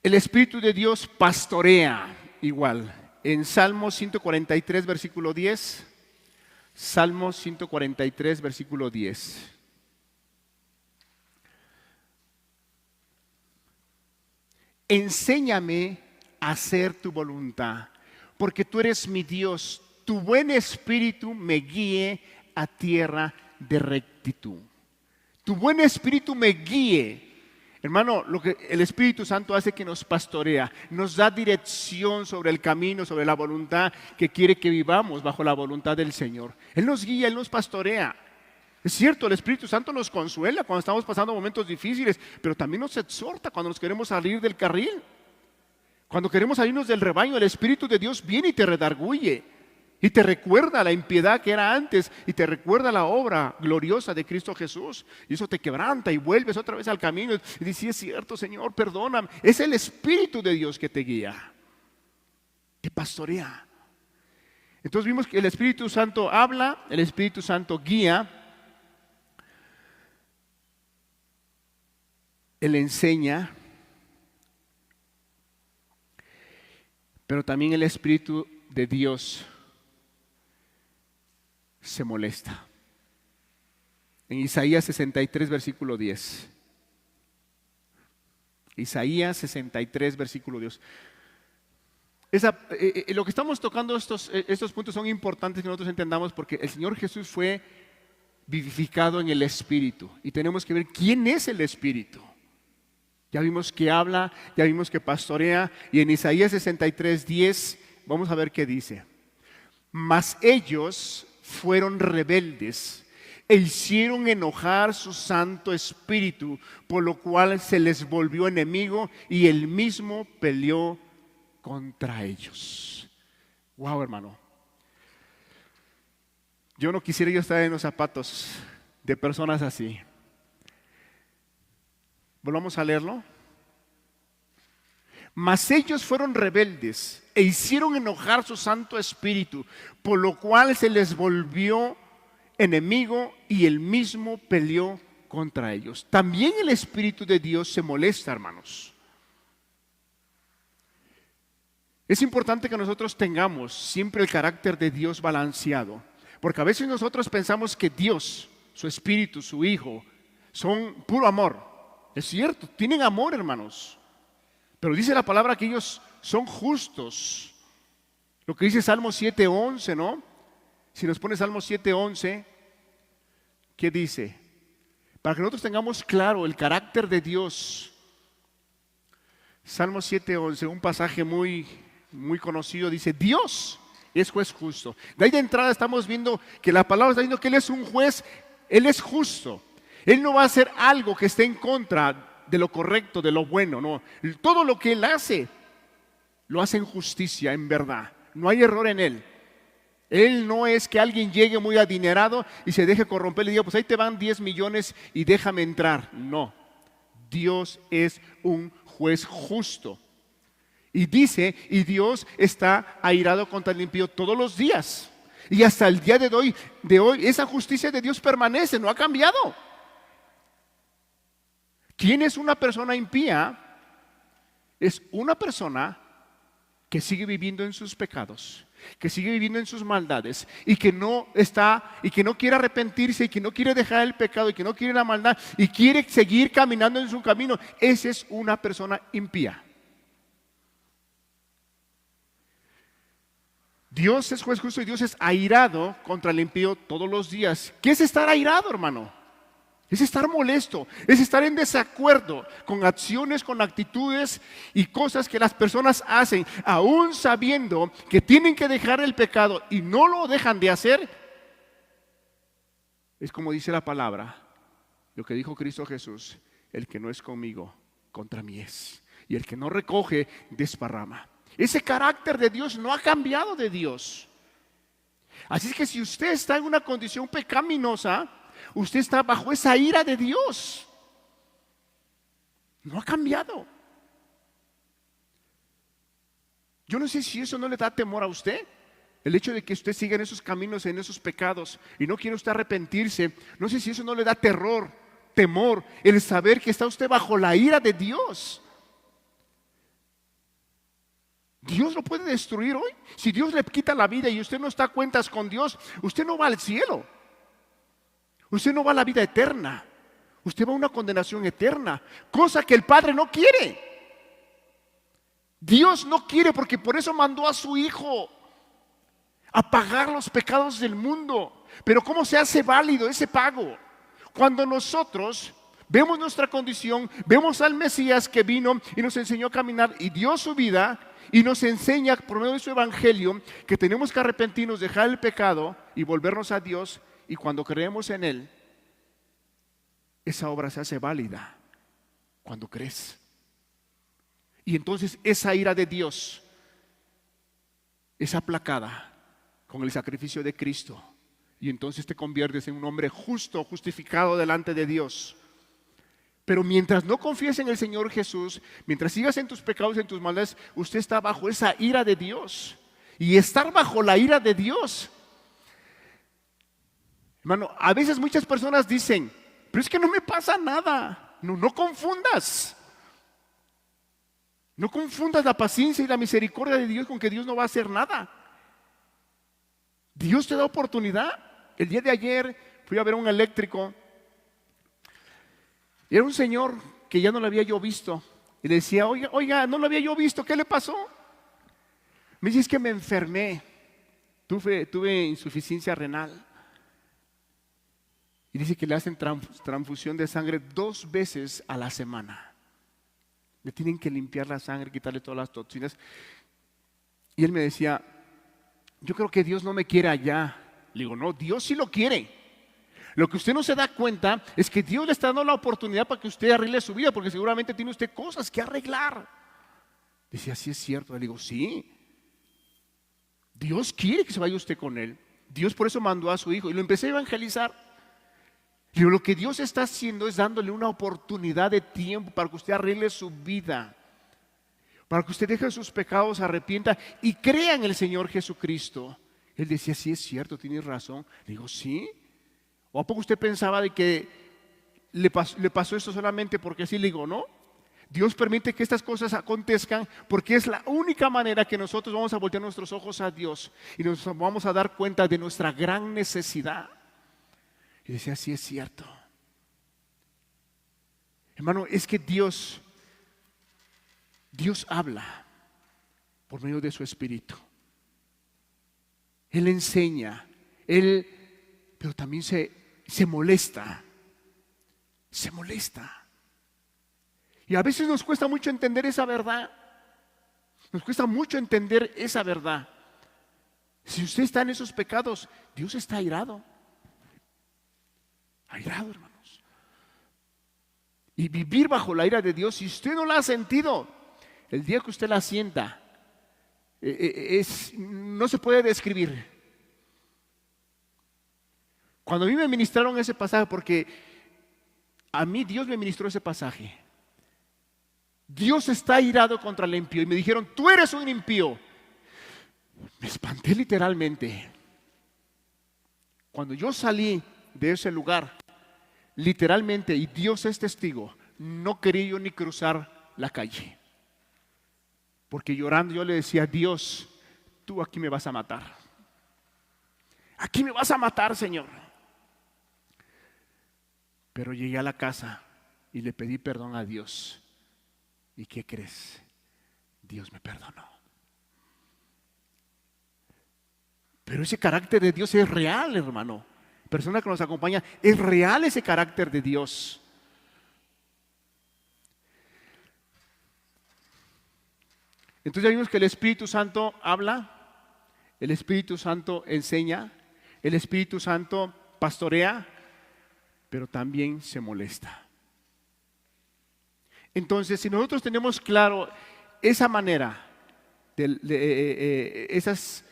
El Espíritu de Dios pastorea igual. En Salmo 143, versículo 10. Salmo 143, versículo 10. Enséñame a hacer tu voluntad, porque tú eres mi Dios. Tu buen espíritu me guíe a tierra de rectitud. Tu buen espíritu me guíe. Hermano, lo que el Espíritu Santo hace que nos pastorea, nos da dirección sobre el camino, sobre la voluntad que quiere que vivamos bajo la voluntad del Señor. Él nos guía, Él nos pastorea. Es cierto, el Espíritu Santo nos consuela cuando estamos pasando momentos difíciles, pero también nos exhorta cuando nos queremos salir del carril. Cuando queremos salirnos del rebaño, el Espíritu de Dios viene y te redarguye. Y te recuerda la impiedad que era antes y te recuerda la obra gloriosa de Cristo Jesús. Y eso te quebranta y vuelves otra vez al camino. Y dices, sí, es cierto, Señor, perdóname. Es el Espíritu de Dios que te guía, te pastorea. Entonces vimos que el Espíritu Santo habla, el Espíritu Santo guía, Él enseña, pero también el Espíritu de Dios se molesta. En Isaías 63, versículo 10. Isaías 63, versículo 10. Lo que estamos tocando, estos puntos son importantes que nosotros entendamos porque el Señor Jesús fue vivificado en el Espíritu y tenemos que ver quién es el Espíritu. Ya vimos que habla, ya vimos que pastorea y en Isaías 63, 10 vamos a ver qué dice. Mas ellos fueron rebeldes e hicieron enojar su Santo Espíritu, por lo cual se les volvió enemigo y él mismo peleó contra ellos. Wow, hermano. Yo no quisiera yo estar en los zapatos de personas así. Volvamos a leerlo. Mas ellos fueron rebeldes e hicieron enojar su Santo Espíritu, por lo cual se les volvió enemigo y él mismo peleó contra ellos. También el Espíritu de Dios se molesta, hermanos. Es importante que nosotros tengamos siempre el carácter de Dios balanceado, porque a veces nosotros pensamos que Dios, su Espíritu, su Hijo, son puro amor. Es cierto, tienen amor, hermanos. Pero dice la palabra que ellos son justos. Lo que dice Salmo 7:11, ¿no? Si nos pone Salmo 7:11, ¿qué dice? Para que nosotros tengamos claro el carácter de Dios. Salmo 7:11, un pasaje muy conocido, dice, Dios es juez justo. De ahí de entrada estamos viendo que la palabra está diciendo que Él es un juez, Él es justo. Él no va a hacer algo que esté en contra de lo correcto, de lo bueno, no. Todo lo que Él hace, lo hace en justicia, en verdad. No hay error en Él. Él no es que alguien llegue muy adinerado y se deje corromper y diga, pues ahí te van 10 millones y déjame entrar. No, Dios es un juez justo. Y dice, y Dios está airado contra el impío todos los días. Y hasta el día de hoy, esa justicia de Dios permanece, no ha cambiado. ¿Quién es una persona impía? Es una persona que sigue viviendo en sus pecados, que sigue viviendo en sus maldades y que no quiere arrepentirse y que no quiere dejar el pecado y que no quiere la maldad y quiere seguir caminando en su camino. Esa es una persona impía. Dios es juez justo y Dios es airado contra el impío todos los días. ¿Qué es estar airado, hermano? Es estar molesto, es estar en desacuerdo con acciones, con actitudes y cosas que las personas hacen, aún sabiendo que tienen que dejar el pecado y no lo dejan de hacer. Es como dice la palabra, lo que dijo Cristo Jesús, el que no es conmigo, contra mí es. Y el que no recoge, desparrama. Ese carácter de Dios no ha cambiado de Dios. Así es que si usted está en una condición pecaminosa, usted está bajo esa ira de Dios. No ha cambiado. Yo no sé si eso no le da temor a usted. El hecho de que usted siga en esos caminos, en esos pecados y no quiere usted arrepentirse. No sé si eso no le da temor, el saber que está usted bajo la ira de Dios. Dios lo puede destruir hoy. Si Dios le quita la vida y usted no está a cuentas con Dios, usted no va al cielo. Usted no va a la vida eterna. Usted va a una condenación eterna, cosa que el Padre no quiere. Dios no quiere, porque por eso mandó a su Hijo a pagar los pecados del mundo. Pero ¿cómo se hace válido ese pago? Cuando nosotros vemos nuestra condición, vemos al Mesías que vino y nos enseñó a caminar y dio su vida y nos enseña por medio de su evangelio que tenemos que arrepentirnos, dejar el pecado y volvernos a Dios. Y cuando creemos en Él, esa obra se hace válida cuando crees. Y entonces esa ira de Dios es aplacada con el sacrificio de Cristo. Y entonces te conviertes en un hombre justo, justificado delante de Dios. Pero mientras no confíes en el Señor Jesús, mientras sigas en tus pecados, en tus maldades, usted está bajo esa ira de Dios. Y estar bajo la ira de Dios, hermano, a veces muchas personas dicen, pero es que no me pasa nada. No confundas. No confundas la paciencia y la misericordia de Dios con que Dios no va a hacer nada. Dios te da oportunidad. El día de ayer fui a ver a un eléctrico. Era un señor que ya no lo había yo visto. Y le decía, oiga, no lo había yo visto, ¿qué le pasó? Me dice, es que me enfermé. Tuve insuficiencia renal. Y dice que le hacen transfusión de sangre 2 veces a la semana. Le tienen que limpiar la sangre, quitarle todas las toxinas. Y él me decía, yo creo que Dios no me quiere allá. Le digo, no, Dios sí lo quiere. Lo que usted no se da cuenta es que Dios le está dando la oportunidad para que usted arregle su vida, porque seguramente tiene usted cosas que arreglar. Decía, sí es cierto. Le digo, sí. Dios quiere que se vaya usted con Él. Dios por eso mandó a su Hijo. Y lo empecé a evangelizar. Pero lo que Dios está haciendo es dándole una oportunidad de tiempo para que usted arregle su vida, para que usted deje sus pecados, se arrepienta y crea en el Señor Jesucristo. Él decía, sí es cierto, tienes razón. Le digo, sí. ¿O a poco usted pensaba de que le pasó esto solamente porque sí? Le digo, no. Dios permite que estas cosas acontezcan porque es la única manera que nosotros vamos a voltear nuestros ojos a Dios y nos vamos a dar cuenta de nuestra gran necesidad. Y decía, sí es cierto. Hermano, es que Dios habla por medio de su Espíritu. Él enseña, pero también se molesta. Se molesta. Y a veces nos cuesta mucho entender esa verdad. Nos cuesta mucho entender esa verdad. Si usted está en esos pecados, Dios está airado. Airado, hermanos. Y vivir bajo la ira de Dios, si usted no la ha sentido, el día que usted la sienta, no se puede describir. Cuando a mí me ministraron ese pasaje, porque a mí Dios me ministró ese pasaje. Dios está irado contra el impío. Y me dijeron, tú eres un impío. Me espanté literalmente. Cuando yo salí de ese lugar, literalmente, y Dios es testigo, no quería yo ni cruzar la calle. Porque llorando yo le decía, Dios, tú aquí me vas a matar. Aquí me vas a matar, Señor. Pero llegué a la casa y le pedí perdón a Dios. ¿Y qué crees? Dios me perdonó. Pero ese carácter de Dios es real, hermano. Persona que nos acompaña, es real ese carácter de Dios. Entonces ya vimos que el Espíritu Santo habla, el Espíritu Santo enseña, el Espíritu Santo pastorea, pero también se molesta. Entonces, si nosotros tenemos claro esa manera, esas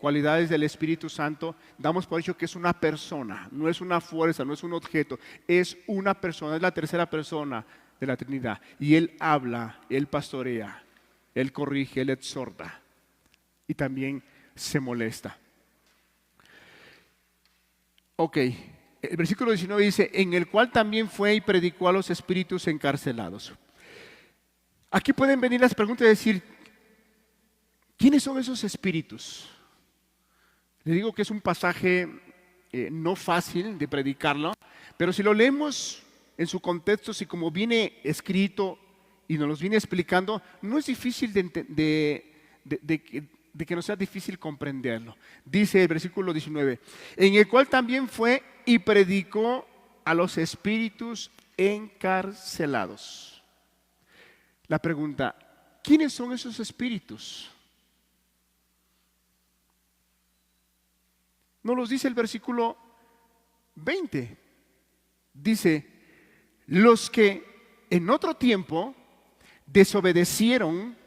cualidades del Espíritu Santo, damos por hecho que es una persona, no es una fuerza, no es un objeto, es una persona, es la tercera persona de la Trinidad. Y Él habla, Él pastorea, Él corrige, Él exhorta y también se molesta. Ok. El versículo 19 dice, en el cual también fue y predicó a los espíritus encarcelados. Aquí pueden venir las preguntas y decir, ¿quiénes son esos espíritus? Le digo que es un pasaje no fácil de predicarlo, pero si lo leemos en su contexto, si como viene escrito y nos lo viene explicando, no es difícil de que no sea difícil comprenderlo. Dice el versículo 19, en el cual también fue y predicó a los espíritus encarcelados. La pregunta, ¿quiénes son esos espíritus? Nos los dice el versículo 20. Dice, los que en otro tiempo desobedecieron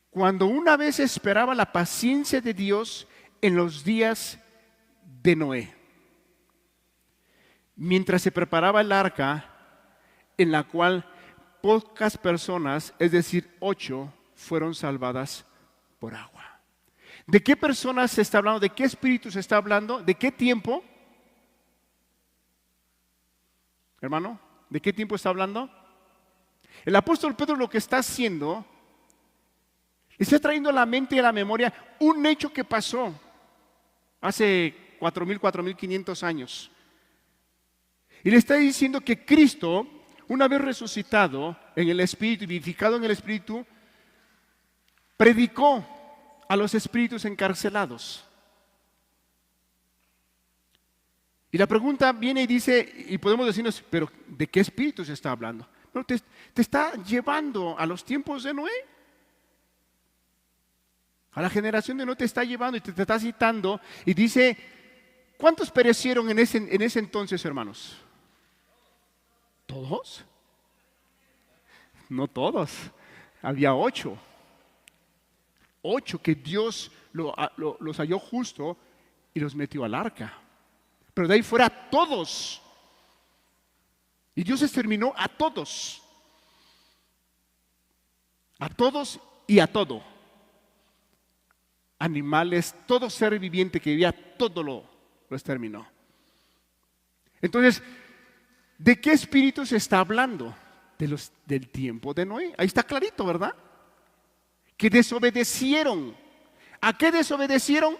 cuando una vez esperaba la paciencia de Dios en los días de Noé, mientras se preparaba el arca, en la cual pocas personas, es decir, 8, fueron salvadas por agua. ¿De qué personas se está hablando? ¿De qué espíritu se está hablando? ¿De qué tiempo? Hermano, ¿de qué tiempo está hablando? El apóstol Pedro lo que está haciendo, está trayendo a la mente y a la memoria un hecho que pasó hace 4.500 años. Y le está diciendo que Cristo, una vez resucitado en el Espíritu y vivificado en el Espíritu, predicó a los espíritus encarcelados. Y la pregunta viene y dice, y podemos decirnos, pero ¿de qué espíritu se está hablando? Bueno, te está llevando a los tiempos de Noé. A la generación de Noé te está llevando y te está citando y dice, ¿cuántos perecieron en ese entonces, hermanos? ¿Todos? No todos. Había 8. 8 que Dios los halló justo y los metió al arca. Pero de ahí fuera todos. Y Dios exterminó a todos. A todos y a todo. Animales, todo ser viviente que vivía, todo lo exterminó. Entonces, ¿de qué espíritu se está hablando? Del tiempo de Noé. Ahí está clarito, ¿verdad? Que desobedecieron. ¿A qué desobedecieron?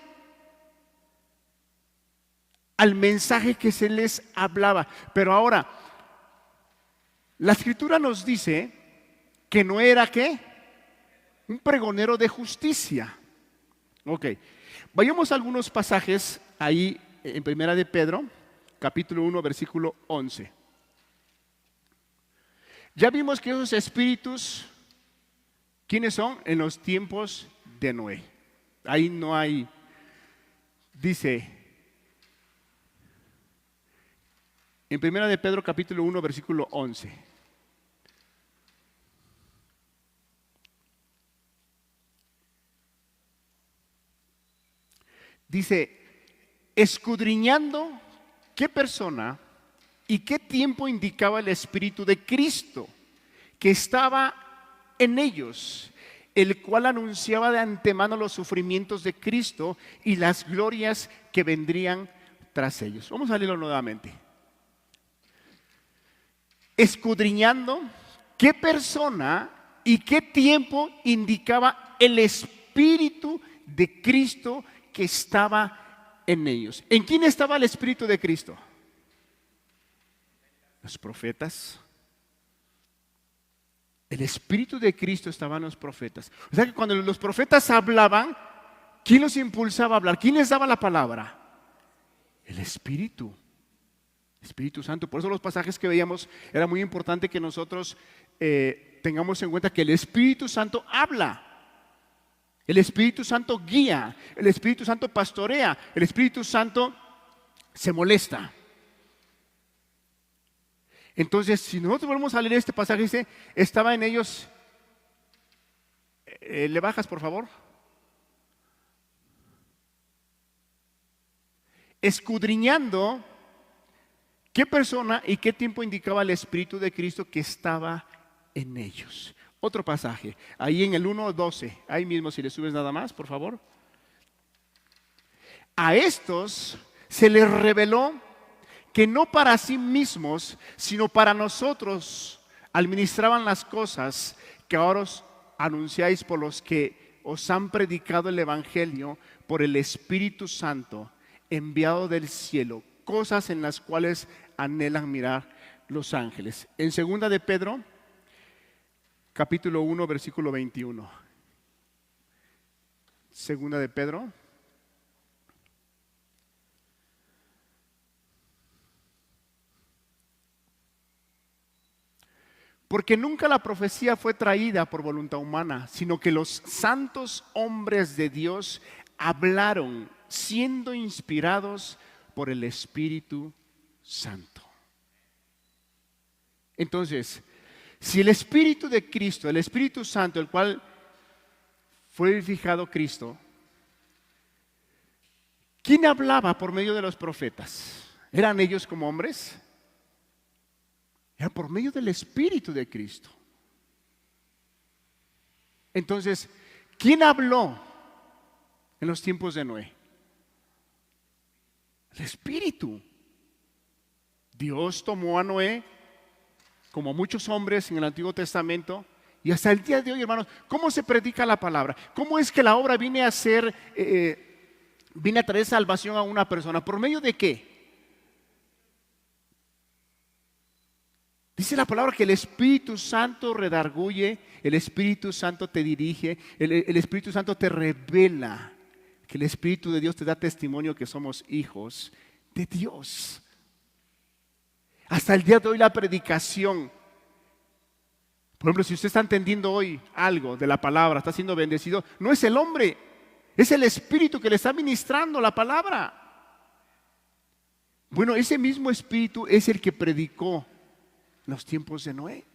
Al mensaje que se les hablaba. Pero ahora, la Escritura nos dice que no era ¿qué? Un pregonero de justicia. Ok, vayamos a algunos pasajes ahí en Primera de Pedro, capítulo 1, versículo 11. Ya vimos que esos espíritus, ¿quiénes son? En los tiempos de Noé. Ahí no hay, dice, en Primera de Pedro, capítulo 1, versículo 11. Dice, escudriñando qué persona y qué tiempo indicaba el Espíritu de Cristo que estaba en ellos, el cual anunciaba de antemano los sufrimientos de Cristo y las glorias que vendrían tras ellos. Vamos a leerlo nuevamente. Escudriñando qué persona y qué tiempo indicaba el Espíritu de Cristo que estaba en ellos. ¿En quién estaba el Espíritu de Cristo? Los profetas. El Espíritu de Cristo estaba en los profetas. O sea que cuando los profetas hablaban, ¿quién los impulsaba a hablar? ¿Quién les daba la palabra? El Espíritu. Espíritu Santo. Por eso los pasajes que veíamos era muy importante que nosotros tengamos en cuenta que el Espíritu Santo habla. El Espíritu Santo guía. El Espíritu Santo pastorea. El Espíritu Santo se molesta. Entonces, si nosotros volvemos a leer este pasaje, dice, estaba en ellos, ¿le bajas por favor? Escudriñando qué persona y qué tiempo indicaba el Espíritu de Cristo que estaba en ellos. Otro pasaje, ahí en el 1:12, ahí mismo si le subes nada más, por favor. A estos se les reveló que no para sí mismos, sino para nosotros administraban las cosas que ahora os anunciáis por los que os han predicado el Evangelio por el Espíritu Santo enviado del cielo, cosas en las cuales anhelan mirar los ángeles. En 2 de Pedro, capítulo 1, versículo 21. 2 de Pedro. Porque nunca la profecía fue traída por voluntad humana, sino que los santos hombres de Dios hablaron siendo inspirados por el Espíritu Santo. Entonces, si el Espíritu de Cristo, el Espíritu Santo, el cual fue fijado Cristo, ¿quién hablaba por medio de los profetas? ¿Eran ellos como hombres? Era por medio del Espíritu de Cristo. Entonces, ¿quién habló en los tiempos de Noé? El Espíritu. Dios tomó a Noé, como muchos hombres en el Antiguo Testamento, y hasta el día de hoy, hermanos, ¿cómo se predica la palabra? ¿Cómo es que la obra viene a traer salvación a una persona? ¿Por medio de qué? Dice la palabra que el Espíritu Santo redarguye, el Espíritu Santo te dirige, el Espíritu Santo te revela, que el Espíritu de Dios te da testimonio que somos hijos de Dios. Hasta el día de hoy la predicación, por ejemplo, si usted está entendiendo hoy algo de la palabra, está siendo bendecido, no es el hombre, es el Espíritu que le está ministrando la palabra. Bueno, ese mismo Espíritu es el que predicó los tiempos de Noé.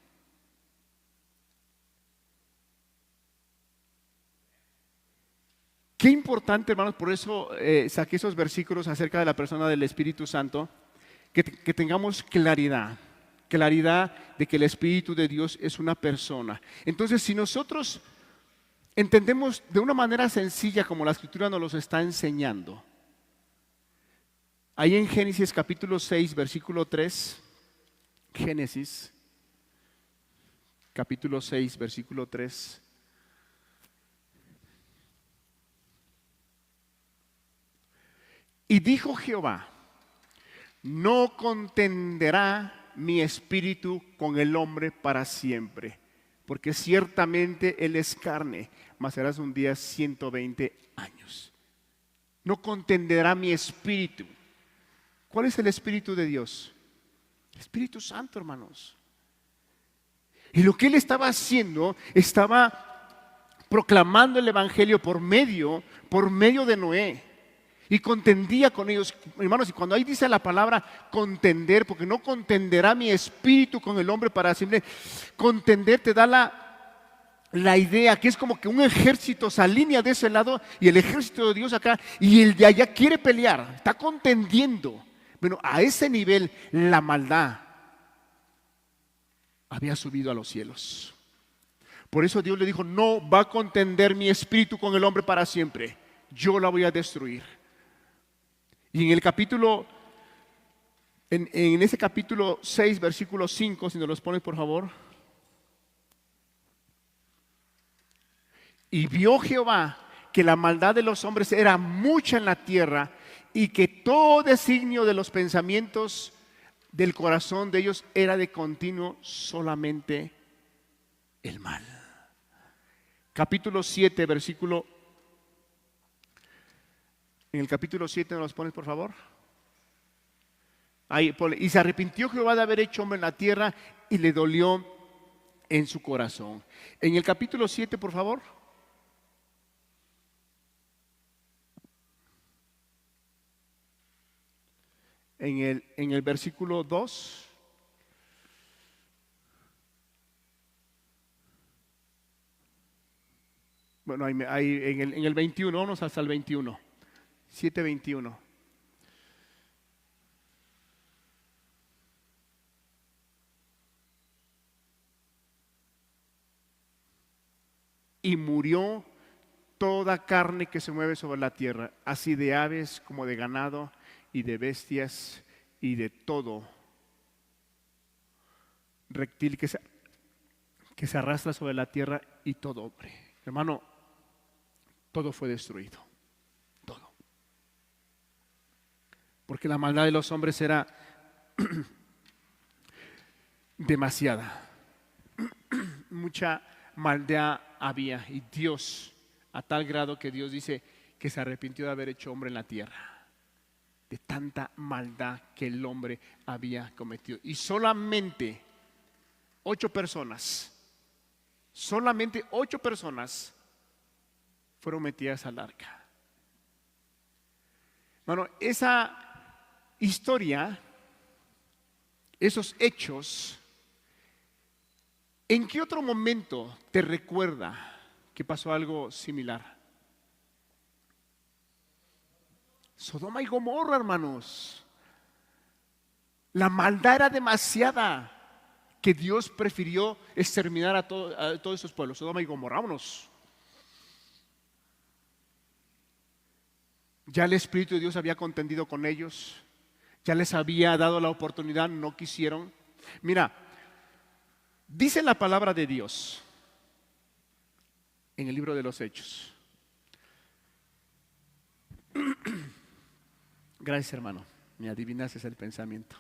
Qué importante, hermanos, por eso saqué esos versículos acerca de la persona del Espíritu Santo, que tengamos claridad de que el Espíritu de Dios es una persona. Entonces, si nosotros entendemos de una manera sencilla como la Escritura nos los está enseñando, ahí en Génesis capítulo 6, versículo 3, Génesis, capítulo 6, versículo 3. Y dijo Jehová, no contenderá mi espíritu con el hombre para siempre, porque ciertamente él es carne, mas serás un día 120 años. No contenderá mi espíritu. ¿Cuál es el Espíritu de Dios? El Espíritu Santo, hermanos. Y lo que él estaba haciendo, estaba proclamando el Evangelio por medio de Noé. Y contendía con ellos, hermanos, y cuando ahí dice la palabra contender, porque no contenderá mi espíritu con el hombre para siempre, contender te da la idea que es como que un ejército se alinea de ese lado y el ejército de Dios acá, y el de allá quiere pelear, está contendiendo. Bueno, a ese nivel la maldad había subido a los cielos. Por eso Dios le dijo: no va a contender mi espíritu con el hombre para siempre, yo la voy a destruir. Y en el capítulo, en ese capítulo 6, versículo 5, si nos los pones por favor. Y vio Jehová que la maldad de los hombres era mucha en la tierra, y que todo designio de los pensamientos del corazón de ellos era de continuo solamente el mal. Capítulo 7, versículo. En el capítulo 7, ¿nos los pones por favor? Ahí, y se arrepintió Jehová de haber hecho hombre en la tierra, y le dolió en su corazón. En el capítulo 7, por favor. En el versículo 2. Bueno, ahí en el 21, vamos hasta el 21. 7:21. Y murió toda carne que se mueve sobre la tierra, así de aves como de ganado, y de bestias, y de todo reptil que se arrastra sobre la tierra, y todo hombre. Hermano, todo fue destruido. Todo. Porque la maldad de los hombres era demasiada. Mucha maldad había, y Dios, a tal grado que Dios dice que se arrepintió de haber hecho hombre en la tierra, de tanta maldad que el hombre había cometido. Y solamente 8 personas fueron metidas al arca. Bueno, esa historia, esos hechos, ¿en qué otro momento te recuerda que pasó algo similar? Sodoma y Gomorra, hermanos. La maldad era demasiada que Dios prefirió exterminar a todos esos pueblos. Sodoma y Gomorra, vámonos. Ya el Espíritu de Dios había contendido con ellos, ya les había dado la oportunidad, no quisieron. Mira, dice la palabra de Dios en el libro de los Hechos. Gracias, hermano, me adivinaste el pensamiento.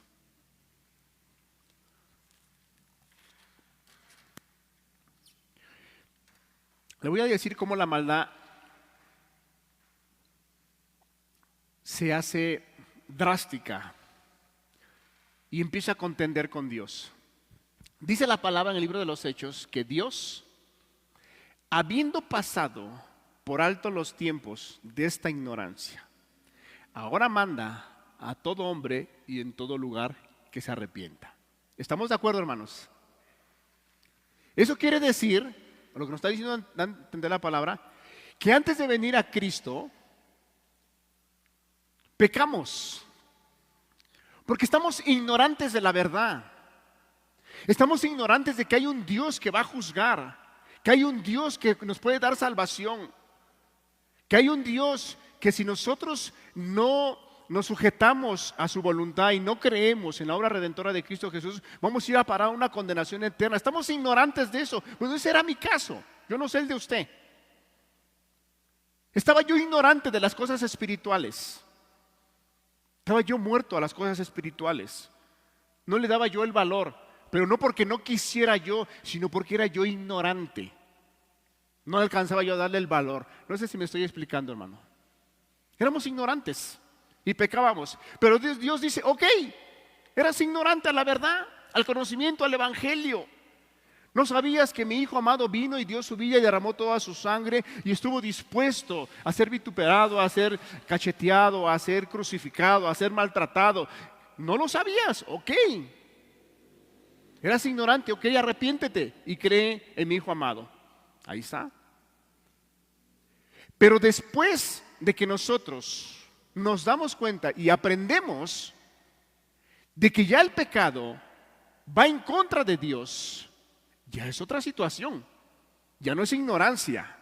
Le voy a decir cómo la maldad se hace drástica y empieza a contender con Dios. Dice la palabra en el libro de los Hechos que Dios, habiendo pasado por alto los tiempos de esta ignorancia, ahora manda a todo hombre y en todo lugar que se arrepienta. ¿Estamos de acuerdo, hermanos? Eso quiere decir, lo que nos está diciendo da a entender la palabra, que antes de venir a Cristo, pecamos. Porque estamos ignorantes de la verdad. Estamos ignorantes de que hay un Dios que va a juzgar, que hay un Dios que nos puede dar salvación, que hay un Dios que si nosotros no nos sujetamos a su voluntad y no creemos en la obra redentora de Cristo Jesús, vamos a ir a parar a una condenación eterna. Estamos ignorantes de eso. Pues ese era mi caso, yo no sé el de usted. Estaba yo ignorante de las cosas espirituales. Estaba yo muerto a las cosas espirituales. No le daba yo el valor, pero no porque no quisiera yo, sino porque era yo ignorante. No alcanzaba yo a darle el valor. No sé si me estoy explicando, hermano. Éramos ignorantes y pecábamos. Pero Dios dice, ok, eras ignorante a la verdad, al conocimiento, al evangelio. ¿No sabías que mi Hijo amado vino y dio su vida y derramó toda su sangre y estuvo dispuesto a ser vituperado, a ser cacheteado, a ser crucificado, a ser maltratado? ¿No lo sabías? Ok. Eras ignorante, ok, arrepiéntete y cree en mi Hijo amado. Ahí está. Pero después de que nosotros nos damos cuenta y aprendemos de que ya el pecado va en contra de Dios, ya es otra situación. Ya no es ignorancia.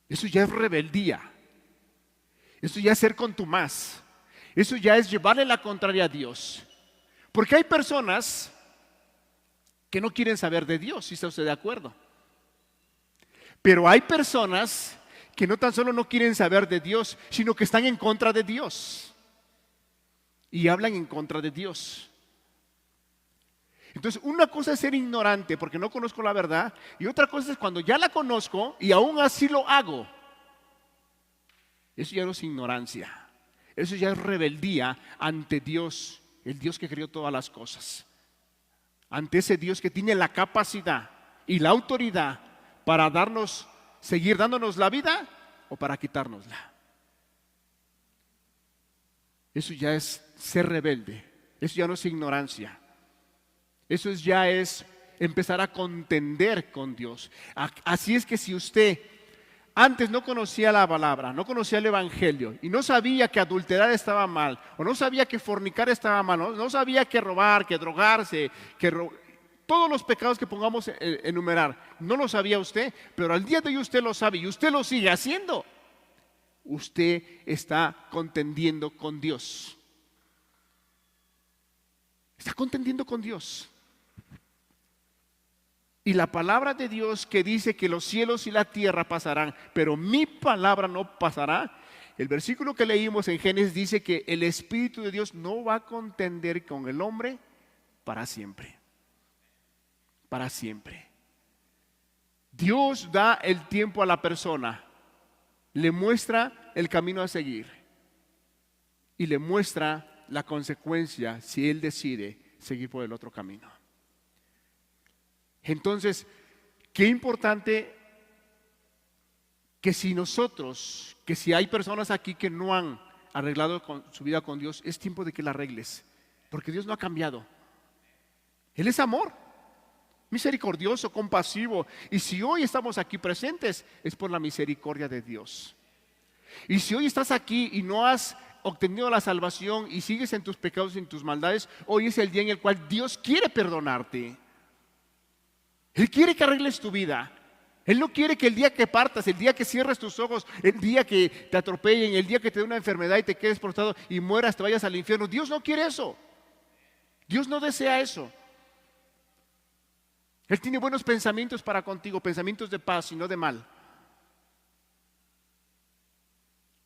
Eso ya es rebeldía. Eso ya es ser contumaz. Eso ya es llevarle la contraria a Dios. Porque hay personas que no quieren saber de Dios, si está usted de acuerdo. Pero hay personas que no tan solo no quieren saber de Dios, sino que están en contra de Dios. Y hablan en contra de Dios. Entonces, una cosa es ser ignorante porque no conozco la verdad, y otra cosa es cuando ya la conozco y aún así lo hago. Eso ya no es ignorancia. Eso ya es rebeldía ante Dios, el Dios que creó todas las cosas. Ante ese Dios que tiene la capacidad y la autoridad para seguir dándonos la vida o para quitárnosla. Eso ya es ser rebelde. Eso ya no es ignorancia. Eso ya es empezar a contender con Dios. Así es que si usted antes no conocía la palabra, no conocía el evangelio y no sabía que adulterar estaba mal, o no sabía que fornicar estaba mal, no sabía que robar, que drogarse, todos los pecados que pongamos enumerar, no lo sabía usted, pero al día de hoy usted lo sabe y usted lo sigue haciendo. Usted está contendiendo con Dios. Está contendiendo con Dios. Y la palabra de Dios que dice que los cielos y la tierra pasarán, pero mi palabra no pasará. El versículo que leímos en Génesis dice que el Espíritu de Dios no va a contender con el hombre para siempre. Para siempre. Dios da el tiempo a la persona, le muestra el camino a seguir y le muestra la consecuencia si él decide seguir por el otro camino. Entonces, qué importante que si hay personas aquí que no han arreglado su vida con Dios, es tiempo de que la arregles, porque Dios no ha cambiado. Él es amor, misericordioso, compasivo, y si hoy estamos aquí presentes es por la misericordia de Dios. Y si hoy estás aquí y no has obtenido la salvación y sigues en tus pecados y en tus maldades, hoy es el día en el cual Dios quiere perdonarte. Él quiere que arregles tu vida. Él no quiere que el día que partas, el día que cierres tus ojos, el día que te atropellen, el día que te dé una enfermedad y te quedes postrado y mueras, te vayas al infierno. Dios no quiere eso. Dios no desea eso. Él tiene buenos pensamientos para contigo, pensamientos de paz y no de mal.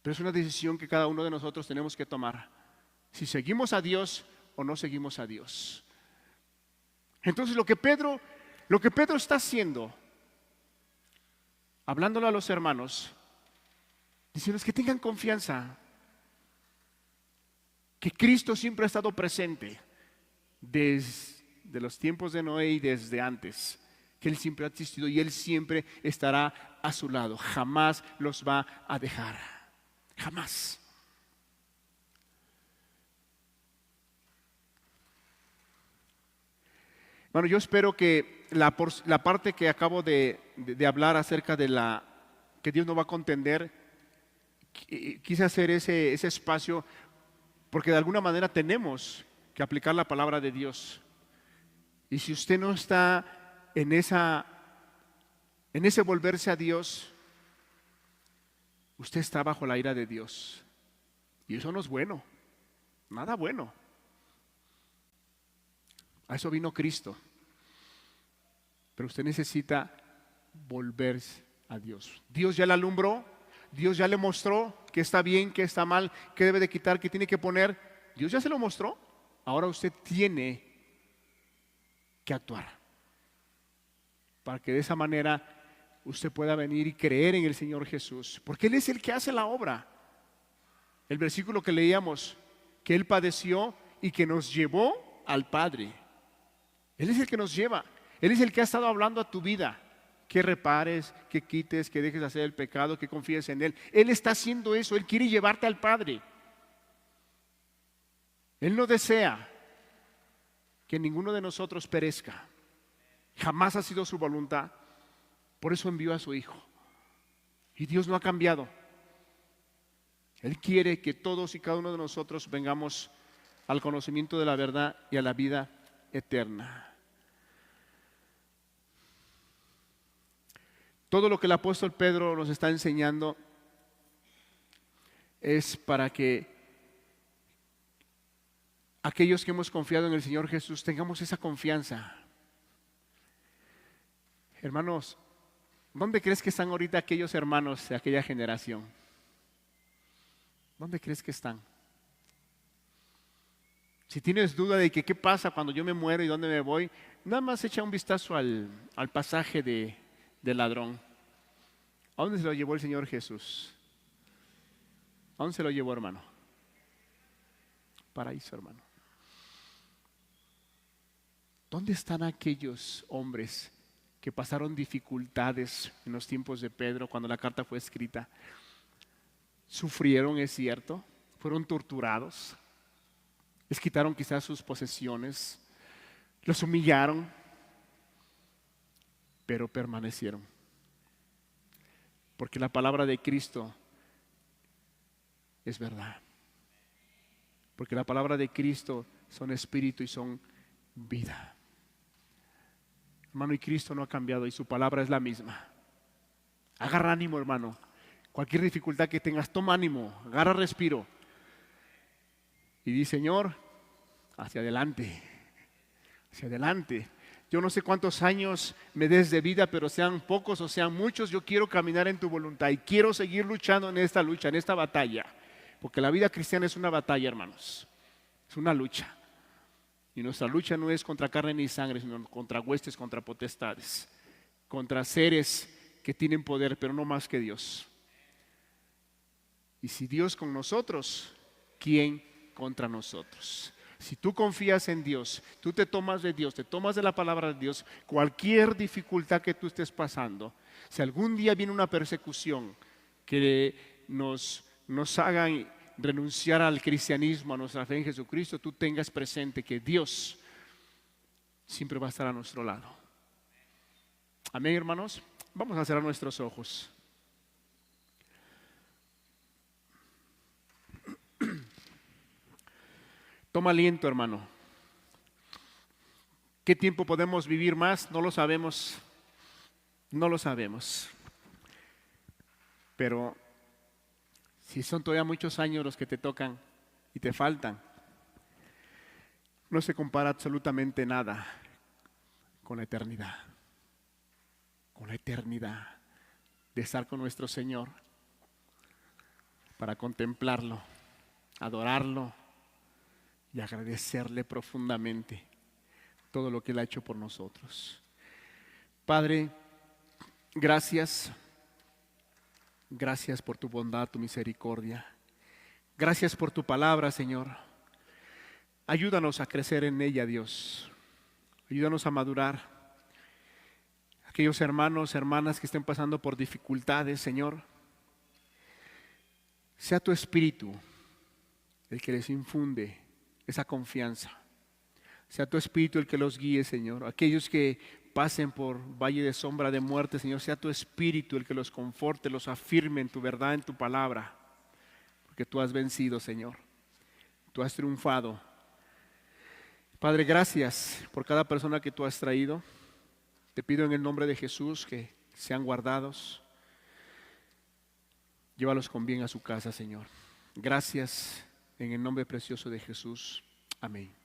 Pero es una decisión que cada uno de nosotros tenemos que tomar. Si seguimos a Dios o no seguimos a Dios. Entonces lo que Pedro está haciendo, hablándole a los hermanos, diciéndoles que tengan confianza, que Cristo siempre ha estado presente desde los tiempos de Noé y desde antes, que Él siempre ha existido y Él siempre estará a su lado, jamás los va a dejar, jamás. Bueno, yo espero que la parte que acabo de hablar acerca de que Dios no va a contender, quise hacer ese espacio porque de alguna manera tenemos que aplicar la palabra de Dios. Y si usted no está en ese volverse a Dios, usted está bajo la ira de Dios. Y eso no es bueno, nada bueno. A eso vino Cristo. Pero usted necesita volverse a Dios. Dios ya le alumbró, Dios ya le mostró que está bien, que está mal, que debe de quitar, que tiene que poner. Dios ya se lo mostró. Ahora usted tiene que actuar para que de esa manera usted pueda venir y creer en el Señor Jesús, porque Él es el que hace la obra. El versículo que leíamos, que Él padeció y que nos llevó al Padre. Él es el que nos lleva. Él es el que ha estado hablando a tu vida. Que repares, que quites, que dejes de hacer el pecado, que confíes en Él. Él está haciendo eso. Él quiere llevarte al Padre. Él no desea que ninguno de nosotros perezca. Jamás ha sido su voluntad. Por eso envió a su Hijo. Y Dios no ha cambiado. Él quiere que todos y cada uno de nosotros vengamos al conocimiento de la verdad y a la vida eterna. Todo lo que el apóstol Pedro nos está enseñando es para que aquellos que hemos confiado en el Señor Jesús tengamos esa confianza. Hermanos, ¿dónde crees que están ahorita aquellos hermanos de aquella generación? ¿Dónde crees que están? Si tienes duda de que qué pasa cuando yo me muero y dónde me voy, nada más echa un vistazo al pasaje del ladrón. ¿A dónde se lo llevó el Señor Jesús? ¿A dónde se lo llevó, hermano? Paraíso, hermano. ¿Dónde están aquellos hombres que pasaron dificultades en los tiempos de Pedro cuando la carta fue escrita? Sufrieron, es cierto, fueron torturados, les quitaron quizás sus posesiones, los humillaron, pero permanecieron. Porque la palabra de Cristo es verdad. Porque la palabra de Cristo son espíritu y son vida. Hermano, y Cristo no ha cambiado y su palabra es la misma. Agarra ánimo, hermano. Cualquier dificultad que tengas, toma ánimo, agarra respiro. Y di, Señor, hacia adelante, hacia adelante. Yo no sé cuántos años me des de vida, pero sean pocos o sean muchos, yo quiero caminar en tu voluntad y quiero seguir luchando en esta lucha, en esta batalla. Porque la vida cristiana es una batalla, hermanos. Es una lucha. Y nuestra lucha no es contra carne ni sangre, sino contra huestes, contra potestades, contra seres que tienen poder, pero no más que Dios. Y si Dios con nosotros, ¿quién contra nosotros? Si tú confías en Dios, tú te tomas de Dios, te tomas de la palabra de Dios, cualquier dificultad que tú estés pasando, si algún día viene una persecución que nos hagan renunciar al cristianismo, a nuestra fe en Jesucristo, tú tengas presente que Dios siempre va a estar a nuestro lado. Amén, hermanos. Vamos a cerrar nuestros ojos. Toma aliento, hermano. ¿Qué tiempo podemos vivir más? No lo sabemos. No lo sabemos. Pero si son todavía muchos años los que te tocan y te faltan, no se compara absolutamente nada con la eternidad. Con la eternidad de estar con nuestro Señor para contemplarlo, adorarlo y agradecerle profundamente todo lo que Él ha hecho por nosotros. Padre, gracias. Gracias por tu bondad, tu misericordia. Gracias por tu palabra, Señor. Ayúdanos a crecer en ella, Dios. Ayúdanos a madurar. Aquellos hermanos, hermanas que estén pasando por dificultades, Señor, sea tu espíritu el que les infunde esa confianza. Sea tu espíritu el que los guíe, Señor. Aquellos que pasen por valle de sombra de muerte, Señor, sea tu espíritu el que los conforte, los afirme en tu verdad, en tu palabra. Porque tú has vencido, Señor. Tú has triunfado. Padre, gracias por cada persona que tú has traído. Te pido en el nombre de Jesús que sean guardados. Llévalos con bien a su casa, Señor. Gracias en el nombre precioso de Jesús. Amén.